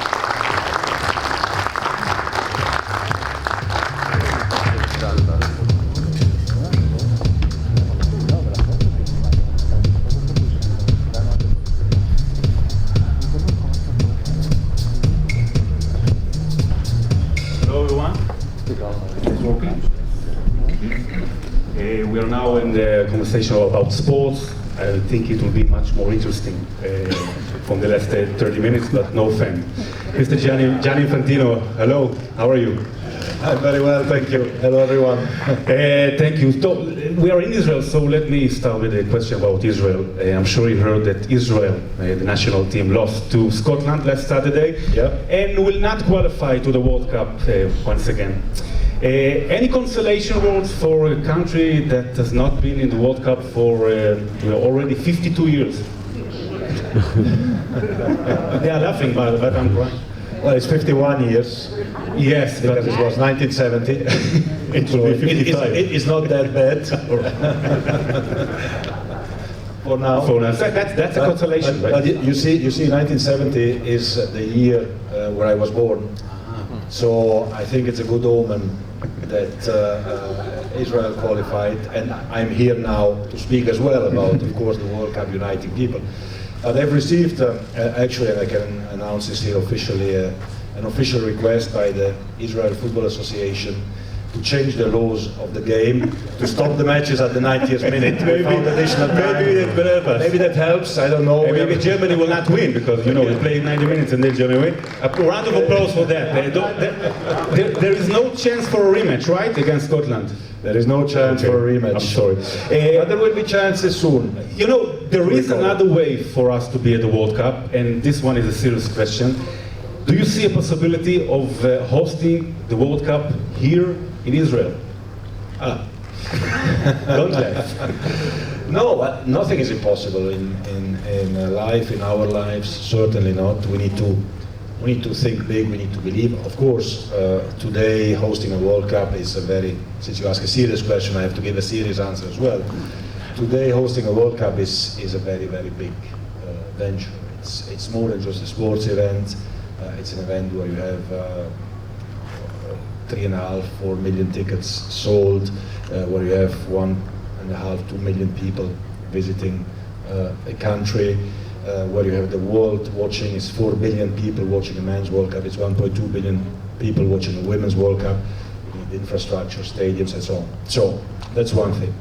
We are now in the conversation about sports. I think it will be much more interesting from the last 30 minutes, but no offense. Mr. Gianni Infantino, hello, how are you? I'm very well, thank you. Hello, everyone. Thank you. So, we are in Israel, so let me start with a question about Israel. I'm sure you heard that Israel, the national team, lost to Scotland last Saturday, and will not qualify to the World Cup once again. Any consolation words for a country that has not been in the World Cup for already 52 years? They are laughing, but I'm crying. Well, it's 51 years. Yes, Because it was 1970. It will be 55. It's not that bad. For now. That's a consolation, right? But you see, 1970 is the year where I was born. So I think it's a good omen that Israel qualified, and I'm here now to speak as well about, of course, the World Cup uniting people. They've received, actually, and I can announce this here officially, an official request by the Israel Football Association to change the laws of the game, to stop the matches at the 90th minute without additional time. Maybe that helps, I don't know. Maybe Germany will not win because, we play 90 minutes and then Germany win. A round of applause for that. There is no chance for a rematch, right, against Scotland? There is no chance for a rematch. I'm sorry. But there will be chances soon. There is another way for us to be at the World Cup, and this one is a serious question. Do you see a possibility of hosting the World Cup here in Israel? Don't laugh. No, nothing is impossible in life, in our lives. Certainly not. We need to think big. We need to believe. Of course, today hosting a World Cup is since you ask a serious question, I have to give a serious answer as well. Today hosting a World Cup is a very, very big venture. It's more than just a sports event. It's an event where you have 3.5–4 million tickets sold, where you have 1.5–2 million people visiting a country, where you have the world watching. It's 4 billion people watching a men's World Cup. It's 1.2 billion people watching a women's World Cup. You need infrastructure, stadiums, and so on. So that's one thing.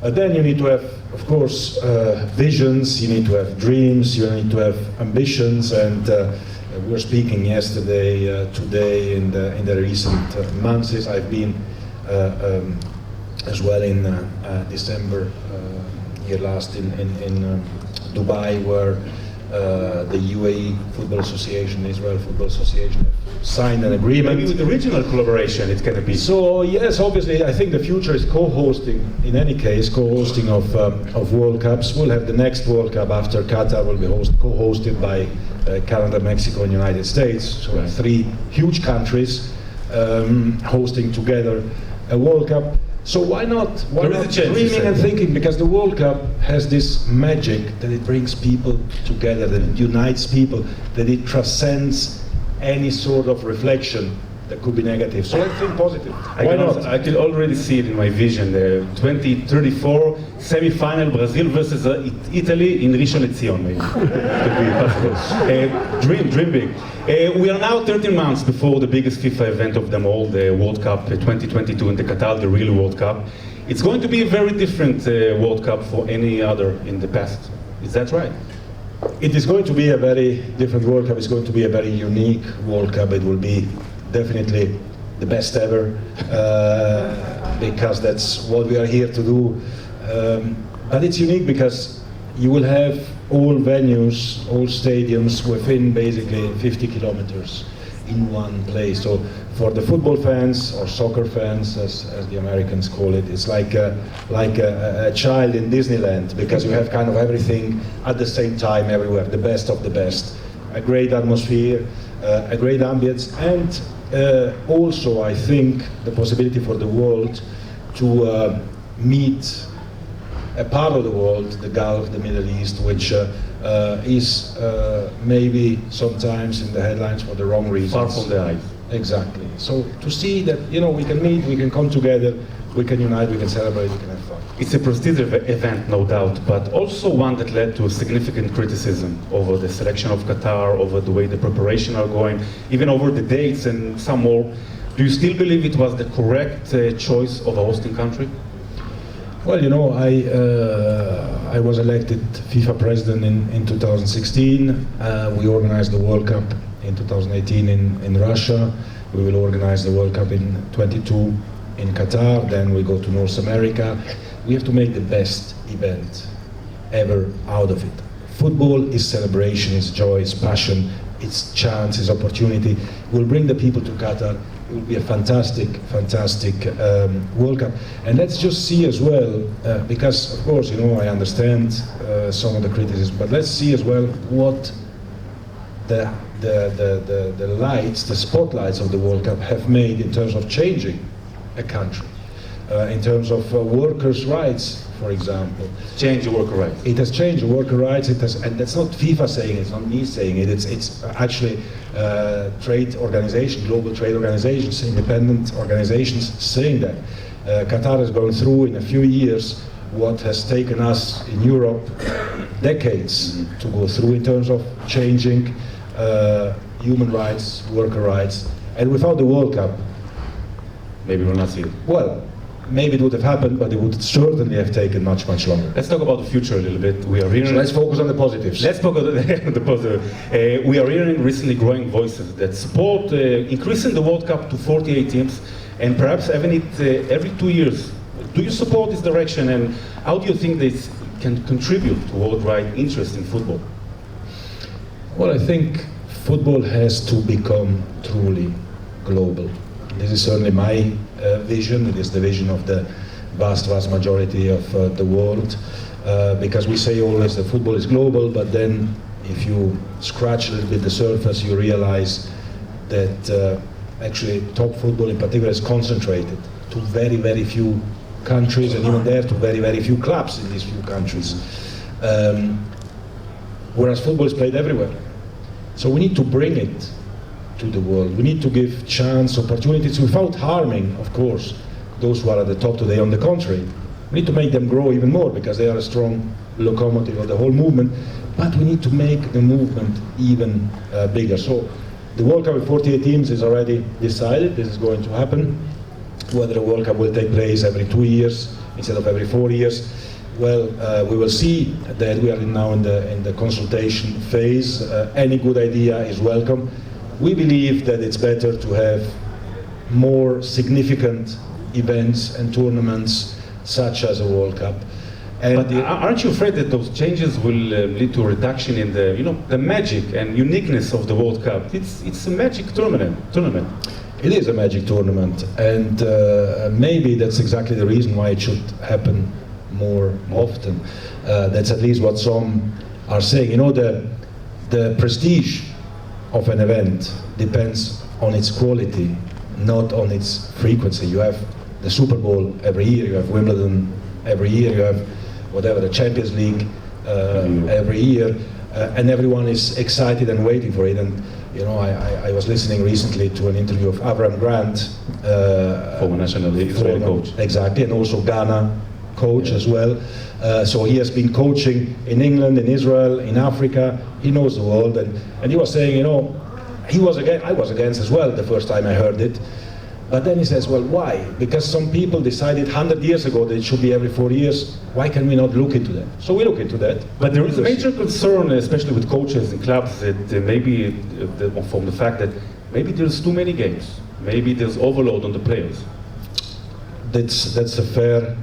Then you need to have, of course, visions, you need to have dreams, you need to have ambitions, and we were speaking yesterday, today, in the recent months. I've been as well in December year last in Dubai, where the UAE Football Association, Israel Football Association, have signed an agreement. Maybe with the regional collaboration, it's going to be. So yes, obviously, I think the future is co-hosting. In any case, co-hosting of World Cups. We'll have the next World Cup after Qatar will be co-hosted by Canada, Mexico, and United States. So three huge countries hosting together a World Cup. So why not dreaming and thinking? Because the World Cup has this magic that it brings people together, that it unites people, that it transcends any sort of reflection that could be negative. So I think positive. Why not? I can already see it in my vision. The 2034 semi-final, Brazil versus Italy in Rishon LeZion. Maybe could be possible. Dream big. We are now 13 months before the biggest FIFA event of them all, the World Cup 2022 in the Qatar, the real World Cup. It's going to be a very different World Cup for any other in the past. Is that right? It is going to be a very different World Cup. It's going to be a very unique World Cup. It will be definitely the best ever, because that's what we are here to do. But it's unique because you will have all venues, all stadiums within basically 50 kilometers in one place. So for the football fans, or soccer fans, as the Americans call it, it's like a child in Disneyland, because you have kind of everything at the same time everywhere, the best of the best. A great atmosphere, a great ambience, and also I think the possibility for the world to meet a part of the world, the Gulf, the Middle East, which is maybe sometimes in the headlines for the wrong reasons. Far from the eyes. Exactly. So to see that, you know, we can meet, we can come together, we can unite, we can celebrate, we can have fun. It's a prestigious event, no doubt, but also one that led to significant criticism over the selection of Qatar, over the way the preparation are going, even over the dates and some more. Do you still believe it was the correct choice of a hosting country? Well, you know, I was elected FIFA president in 2016. We organized the World Cup in 2018 in Russia. We will organize the World Cup in 22 in Qatar. Then we go to North America. We have to make the best event ever out of it. Football is celebration, it's joy, it's passion, it's chance, it's opportunity. We'll bring the people to Qatar. It will be a fantastic World Cup. And let's just see as well, because of course, you know, I understand some of the criticism, but let's see as well what the lights, the spotlights of the World Cup have made in terms of changing a country, in terms of workers' rights, for example. Change the worker rights. It has changed the worker rights. It has, and that's not FIFA saying it, it's not me saying it. It's actually trade organizations, global trade organizations, independent organizations saying that. Qatar has gone through in a few years what has taken us in Europe decades to go through in terms of changing human rights, worker rights, and without the World Cup, maybe we'll not see it. Well, maybe it would have happened, but it would certainly have taken much, much longer. Let's talk about the future a little bit. We are hearing. So let's focus on the positives. Let's focus on the positive. We are hearing recently growing voices that support increasing the World Cup to 48 teams, and perhaps having it every 2 years. Do you support this direction, and how do you think this can contribute to worldwide interest in football? Well, I think football has to become truly global. This is certainly my vision. It is the vision of the vast majority of the world, because we say always that football is global, but then if you scratch a little bit the surface, you realize that actually top football in particular is concentrated to very, very few countries, and even there to very, very few clubs in these few countries. Whereas football is played everywhere. So we need to bring it to the world. We need to give chance, opportunities, without harming, of course, those who are at the top today. On the contrary, we need to make them grow even more, because they are a strong locomotive of the whole movement, but we need to make the movement even bigger. So the World Cup with 48 teams is already decided. This is going to happen. Whether the World Cup will take place every 2 years, instead of every 4 years. Well, we will see that we are now in the consultation phase. Any good idea is welcome. We believe that it's better to have more significant events and tournaments such as a World Cup. But aren't you afraid that those changes will lead to a reduction in the magic and uniqueness of the World Cup? It's a magic tournament. It is a magic tournament, and maybe that's exactly the reason why it should happen more often. That's at least what some are saying. The prestige of an event depends on its quality, not on its frequency. You have the Super Bowl every year, you have Wimbledon every year, you have the Champions League every year, and everyone is excited and waiting for it. And I was listening recently to an interview of Avram Grant, former national Israeli coach. Exactly, and also Ghana coach as well. So he has been coaching in England, in Israel, in Africa. He knows the world, and he was saying, I was against as well the first time I heard it. But then he says, well, why? Because some people decided 100 years ago that it should be every 4 years. Why can we not look into that? So we look into that. But there is a major concern, especially with coaches and clubs, that maybe from the fact that maybe there's too many games. Maybe there's overload on the players. That's a fair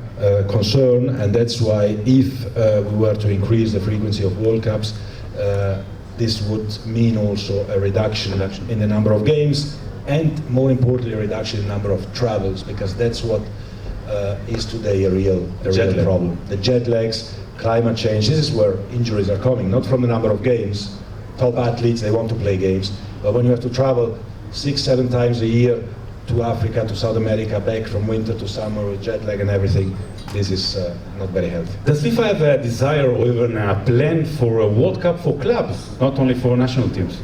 concern, and that's why if we were to increase the frequency of World Cups, this would mean also a reduction in the number of games, and more importantly, a reduction in the number of travels, because that's what is today a real problem. The jet lags, climate change, this is where injuries are coming, not from the number of games. Top athletes, they want to play games, but when you have to travel 6-7 times a year to Africa, to South America, back from winter to summer with jet lag and everything, this is not very healthy. Does FIFA have a desire or even a plan for a World Cup for clubs, not only for national teams?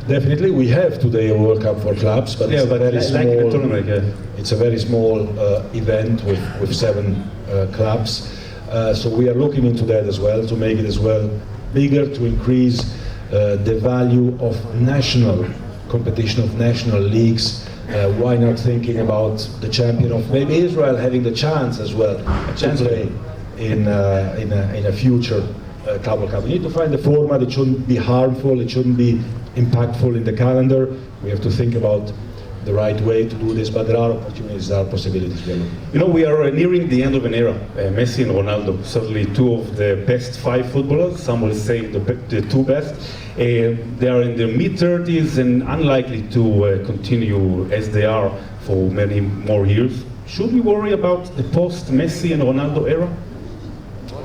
Definitely, we have today a World Cup for clubs, but it's a very small tournament. It's a very small event with 7 clubs. So we are looking into that as well, to make it as well bigger, to increase the value of national competition, of national leagues. Why not thinking about the champion of maybe Israel having the chance as well to play in a future Club World Cup? We need to find a format. It shouldn't be harmful. It shouldn't be impactful in the calendar. We have to think about the right way to do this, but there are opportunities, there are possibilities. We are nearing the end of an era. Messi and Ronaldo, certainly 2 of the best 5 footballers. Some will say the 2 best. They are in their mid-30s and unlikely to continue as they are for many more years. Should we worry about the post-Messi and Ronaldo era?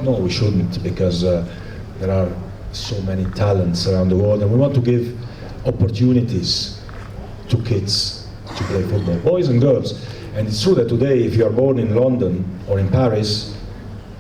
No, we shouldn't, because there are so many talents around the world, and we want to give opportunities to kids to play football, boys and girls. And it's true that today, if you are born in London or in Paris,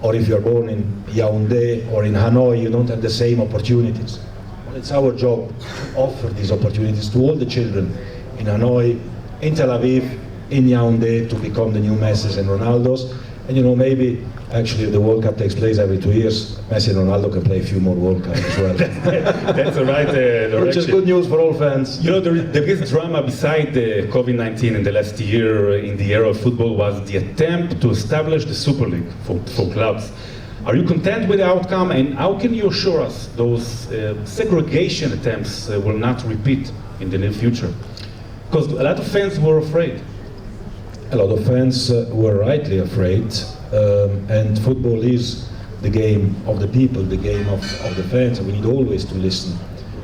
or if you are born in Yaoundé or in Hanoi, you don't have the same opportunities. Well, it's our job to offer these opportunities to all the children in Hanoi, in Tel Aviv, in Yaoundé, to become the new Messis and Ronaldos. And maybe actually the World Cup takes place every 2 years. Messi and Ronaldo can play a few more World Cups as well. That's the right direction. Which is good news for all fans. The biggest drama beside COVID-19 in the last year in the era of football was the attempt to establish the Super League for clubs. Are you content with the outcome, and how can you assure us those segregation attempts will not repeat in the near future? Because a lot of fans were afraid. A lot of fans were rightly afraid, and football is the game of the people, the game of the fans, and we need always to listen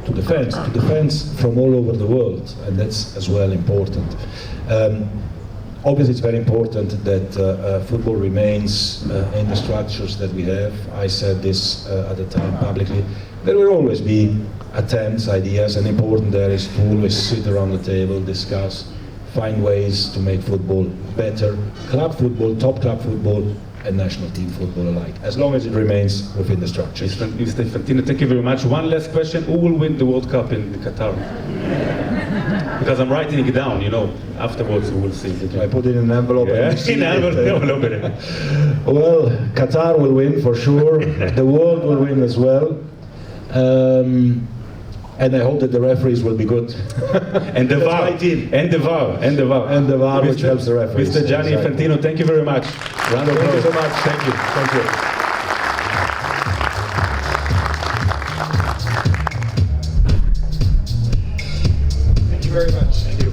to the fans from all over the world, and that's as well important. Obviously, it's very important that football remains in the structures that we have. I said this at the time publicly. There will always be attempts, ideas, and important there is to always sit around the table, discuss, find ways to make football better, club football, top club football, and national team football alike, as long as it remains within the structures. Mr. Infantino, thank you very much. One last question: who will win the World Cup in Qatar? Because I'm writing it down, afterwards we will see. I put it in an envelope. Yeah, in an envelope. Well, Qatar will win for sure. The world will win as well. and I hope that the referees will be good. And the That's VAR. my team. And the VAR. And the VAR. And the VAR, which helps the referees. Mr. Gianni Exactly. Infantino, thank you very much. Round of Thank you applause. so much. Thank you. Thank you. Thank you very much. Thank you.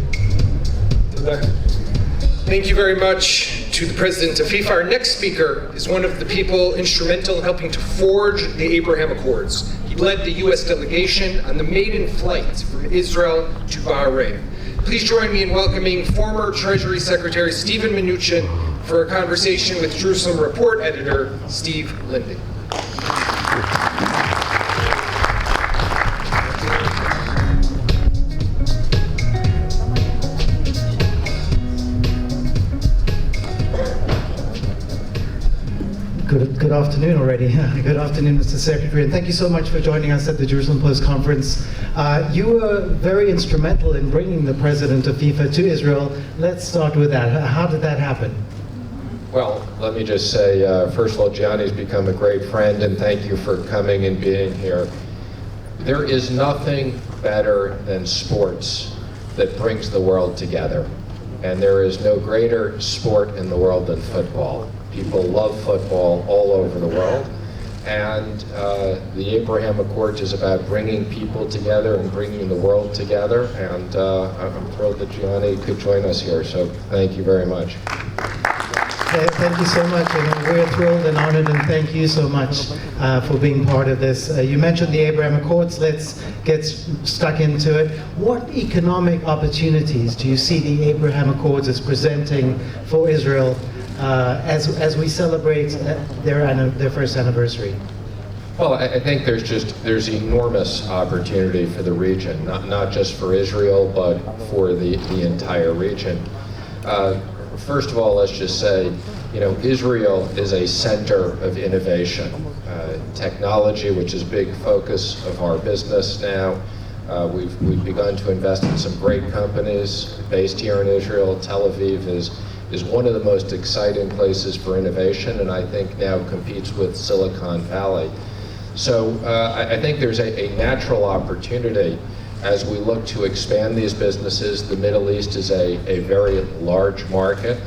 Thank you very much to the president of FIFA. Our next speaker is one of the people instrumental in helping to forge the Abraham Accords. He led the U.S. delegation on the maiden flight from Israel to Bahrain. Please join me in welcoming former Treasury Secretary Stephen Mnuchin for a conversation with Jerusalem Report editor Steve Linden. Good afternoon already. Good afternoon, Mr. Secretary, and thank you so much for joining us at the Jerusalem Post Conference. You were very instrumental in bringing the president of FIFA to Israel. Let's start with that. How did that happen? Well, let me just say, first of all, Gianni's become a great friend, and thank you for coming and being here. There is nothing better than sports that brings the world together. And there is no greater sport in the world than football. People love football all over the world. And the Abraham Accords is about bringing people together and bringing the world together. And I'm thrilled that Gianni could join us here. So thank you very much. Thank you so much, and we're thrilled and honored, and thank you so much for being part of this. You mentioned the Abraham Accords. Let's get stuck into it. What economic opportunities do you see the Abraham Accords as presenting for Israel as we celebrate their first anniversary? Well, I think there's enormous opportunity for the region, not just for Israel, but for the entire region. First of all, let's just say, Israel is a center of innovation. Technology, which is a big focus of our business now. We've begun to invest in some great companies based here in Israel. Tel Aviv is one of the most exciting places for innovation, and I think now competes with Silicon Valley. So I think there's a natural opportunity as we look to expand these businesses. The Middle East is a very large market.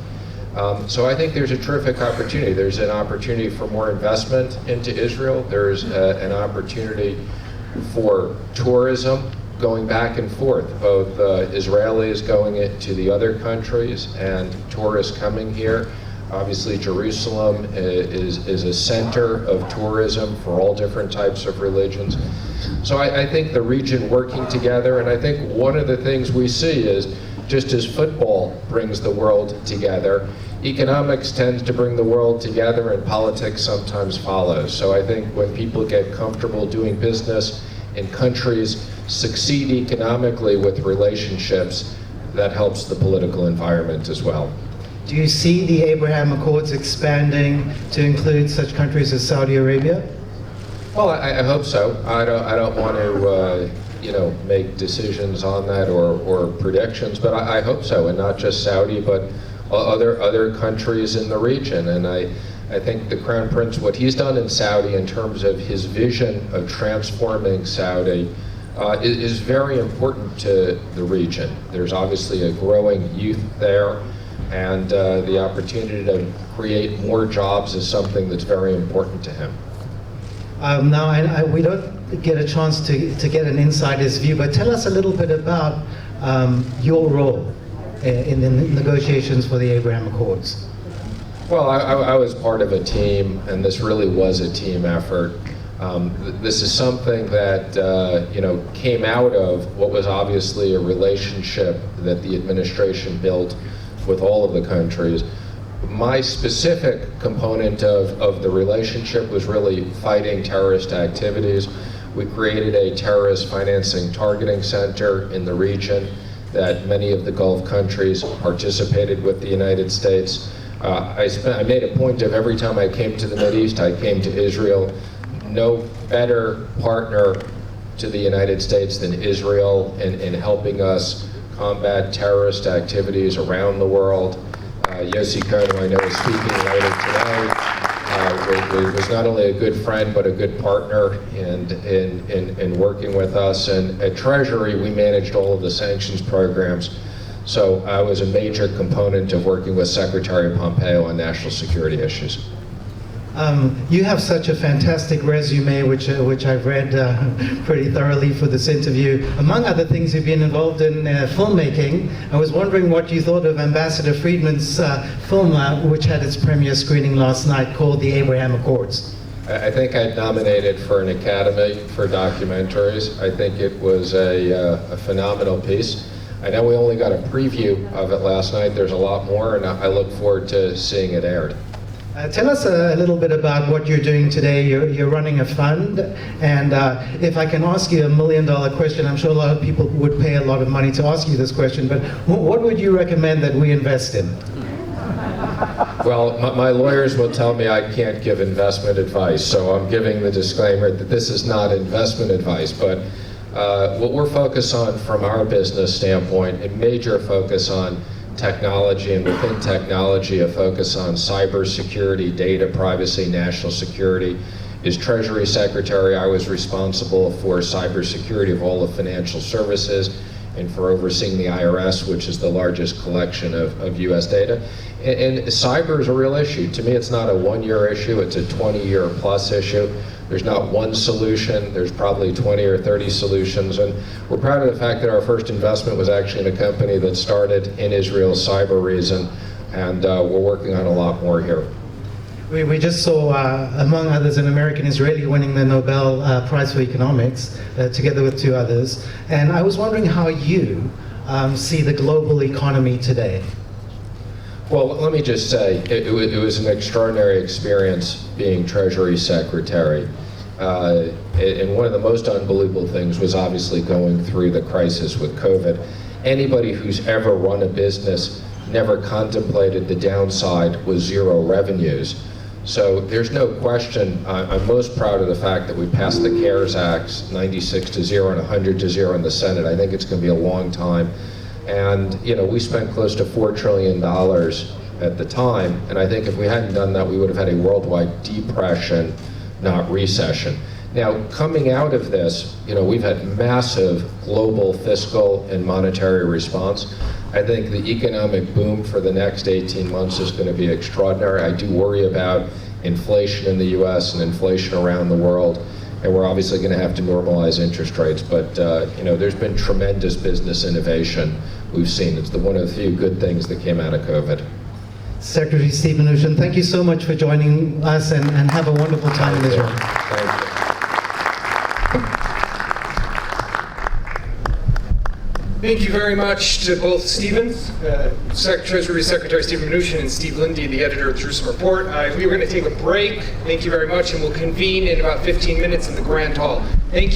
So I think there's a terrific opportunity. There's an opportunity for more investment into Israel. There's an opportunity for tourism going back and forth, both Israelis going to the other countries and tourists coming here. Obviously, Jerusalem is a center of tourism for all different types of religions. So I think the region working together, and I think one of the things we see is, just as football brings the world together, economics tends to bring the world together, and politics sometimes follows. So I think when people get comfortable doing business in countries, succeed economically with relationships, that helps the political environment as well. Do you see the Abraham Accords expanding to include such countries as Saudi Arabia? Well, I hope so. I don't want to make decisions on that or predictions, but I hope so, and not just Saudi, but other countries in the region. And I think the Crown Prince, what he's done in Saudi in terms of his vision of transforming Saudi is very important to the region. There's obviously a growing youth there, and the opportunity to create more jobs is something that's very important to him. Now, we don't get a chance to get an insider's view, but tell us a little bit about your role in the negotiations for the Abraham Accords. Well, I was part of a team, and this really was a team effort. This is something that came out of what was obviously a relationship that the administration built with all of the countries. My specific component of the relationship was really fighting terrorist activities. We created a terrorist financing targeting center in the region that many of the Gulf countries participated with the United States. I made a point of every time I came to the Middle East, I came to Israel. No better partner to the United States than Israel in helping us combat terrorist activities around the world. Yossi Cohen, who I know is speaking later today, was not only a good friend, but a good partner in working with us. And at Treasury, we managed all of the sanctions programs. So I was a major component of working with Secretary Pompeo on national security issues. You have such a fantastic resume, which I've read pretty thoroughly for this interview. Among other things, you've been involved in filmmaking. I was wondering what you thought of Ambassador Friedman's film, which had its premiere screening last night, called The Abraham Accords. I think I'd nominated for an Academy for documentaries. I think it was a phenomenal piece. I know we only got a preview of it last night. There's a lot more, and I look forward to seeing it aired. Tell us a little bit about what you're doing today. You're running a fund, and if I can ask you $1 million question, I'm sure a lot of people would pay a lot of money to ask you this question, but what would you recommend that we invest in? Well, my lawyers will tell me I can't give investment advice, so I'm giving the disclaimer that this is not investment advice, but what we're focused on from our business standpoint, a major focus on technology, and within technology, a focus on cybersecurity, data privacy, national security. As Treasury Secretary, I was responsible for cybersecurity of all the financial services and for overseeing the IRS, which is the largest collection of US data. And cyber is a real issue. To me, it's not a one-year issue, it's a 20-year plus issue. There's not one solution, there's probably 20 or 30 solutions, and we're proud of the fact that our first investment was actually in a company that started in Israel's cyber reason, and we're working on a lot more here. We just saw, among others, an American-Israeli winning the Nobel Prize for Economics, together with 2 others, and I was wondering how you see the global economy today. Well, let me just say, it was an extraordinary experience being Treasury Secretary. And one of the most unbelievable things was obviously going through the crisis with COVID. Anybody who's ever run a business never contemplated the downside with 0 revenues. So there's no question, I'm most proud of the fact that we passed the CARES Acts 96-0 and 100-0 in the Senate. I think it's going to be a long time. And we spent close to $4 trillion at the time, and I think if we hadn't done that, we would have had a worldwide depression, not recession. Now, coming out of this, we've had massive global fiscal and monetary response. I think the economic boom for the next 18 months is going to be extraordinary. I do worry about inflation in the US and inflation around the world, and we're obviously going to have to normalize interest rates, but there's been tremendous business innovation we've seen. It's one of the few good things that came out of COVID. Secretary Steve Mnuchin, thank you so much for joining us, and have a wonderful time in Israel. Thank you. Thank you very much to both Stevens, Treasury Secretary Stephen Mnuchin and Steve Lindy, the editor of Jerusalem Report. We are going to take a break. Thank you very much, and we'll convene in about 15 minutes in the Grand Hall. Thank you.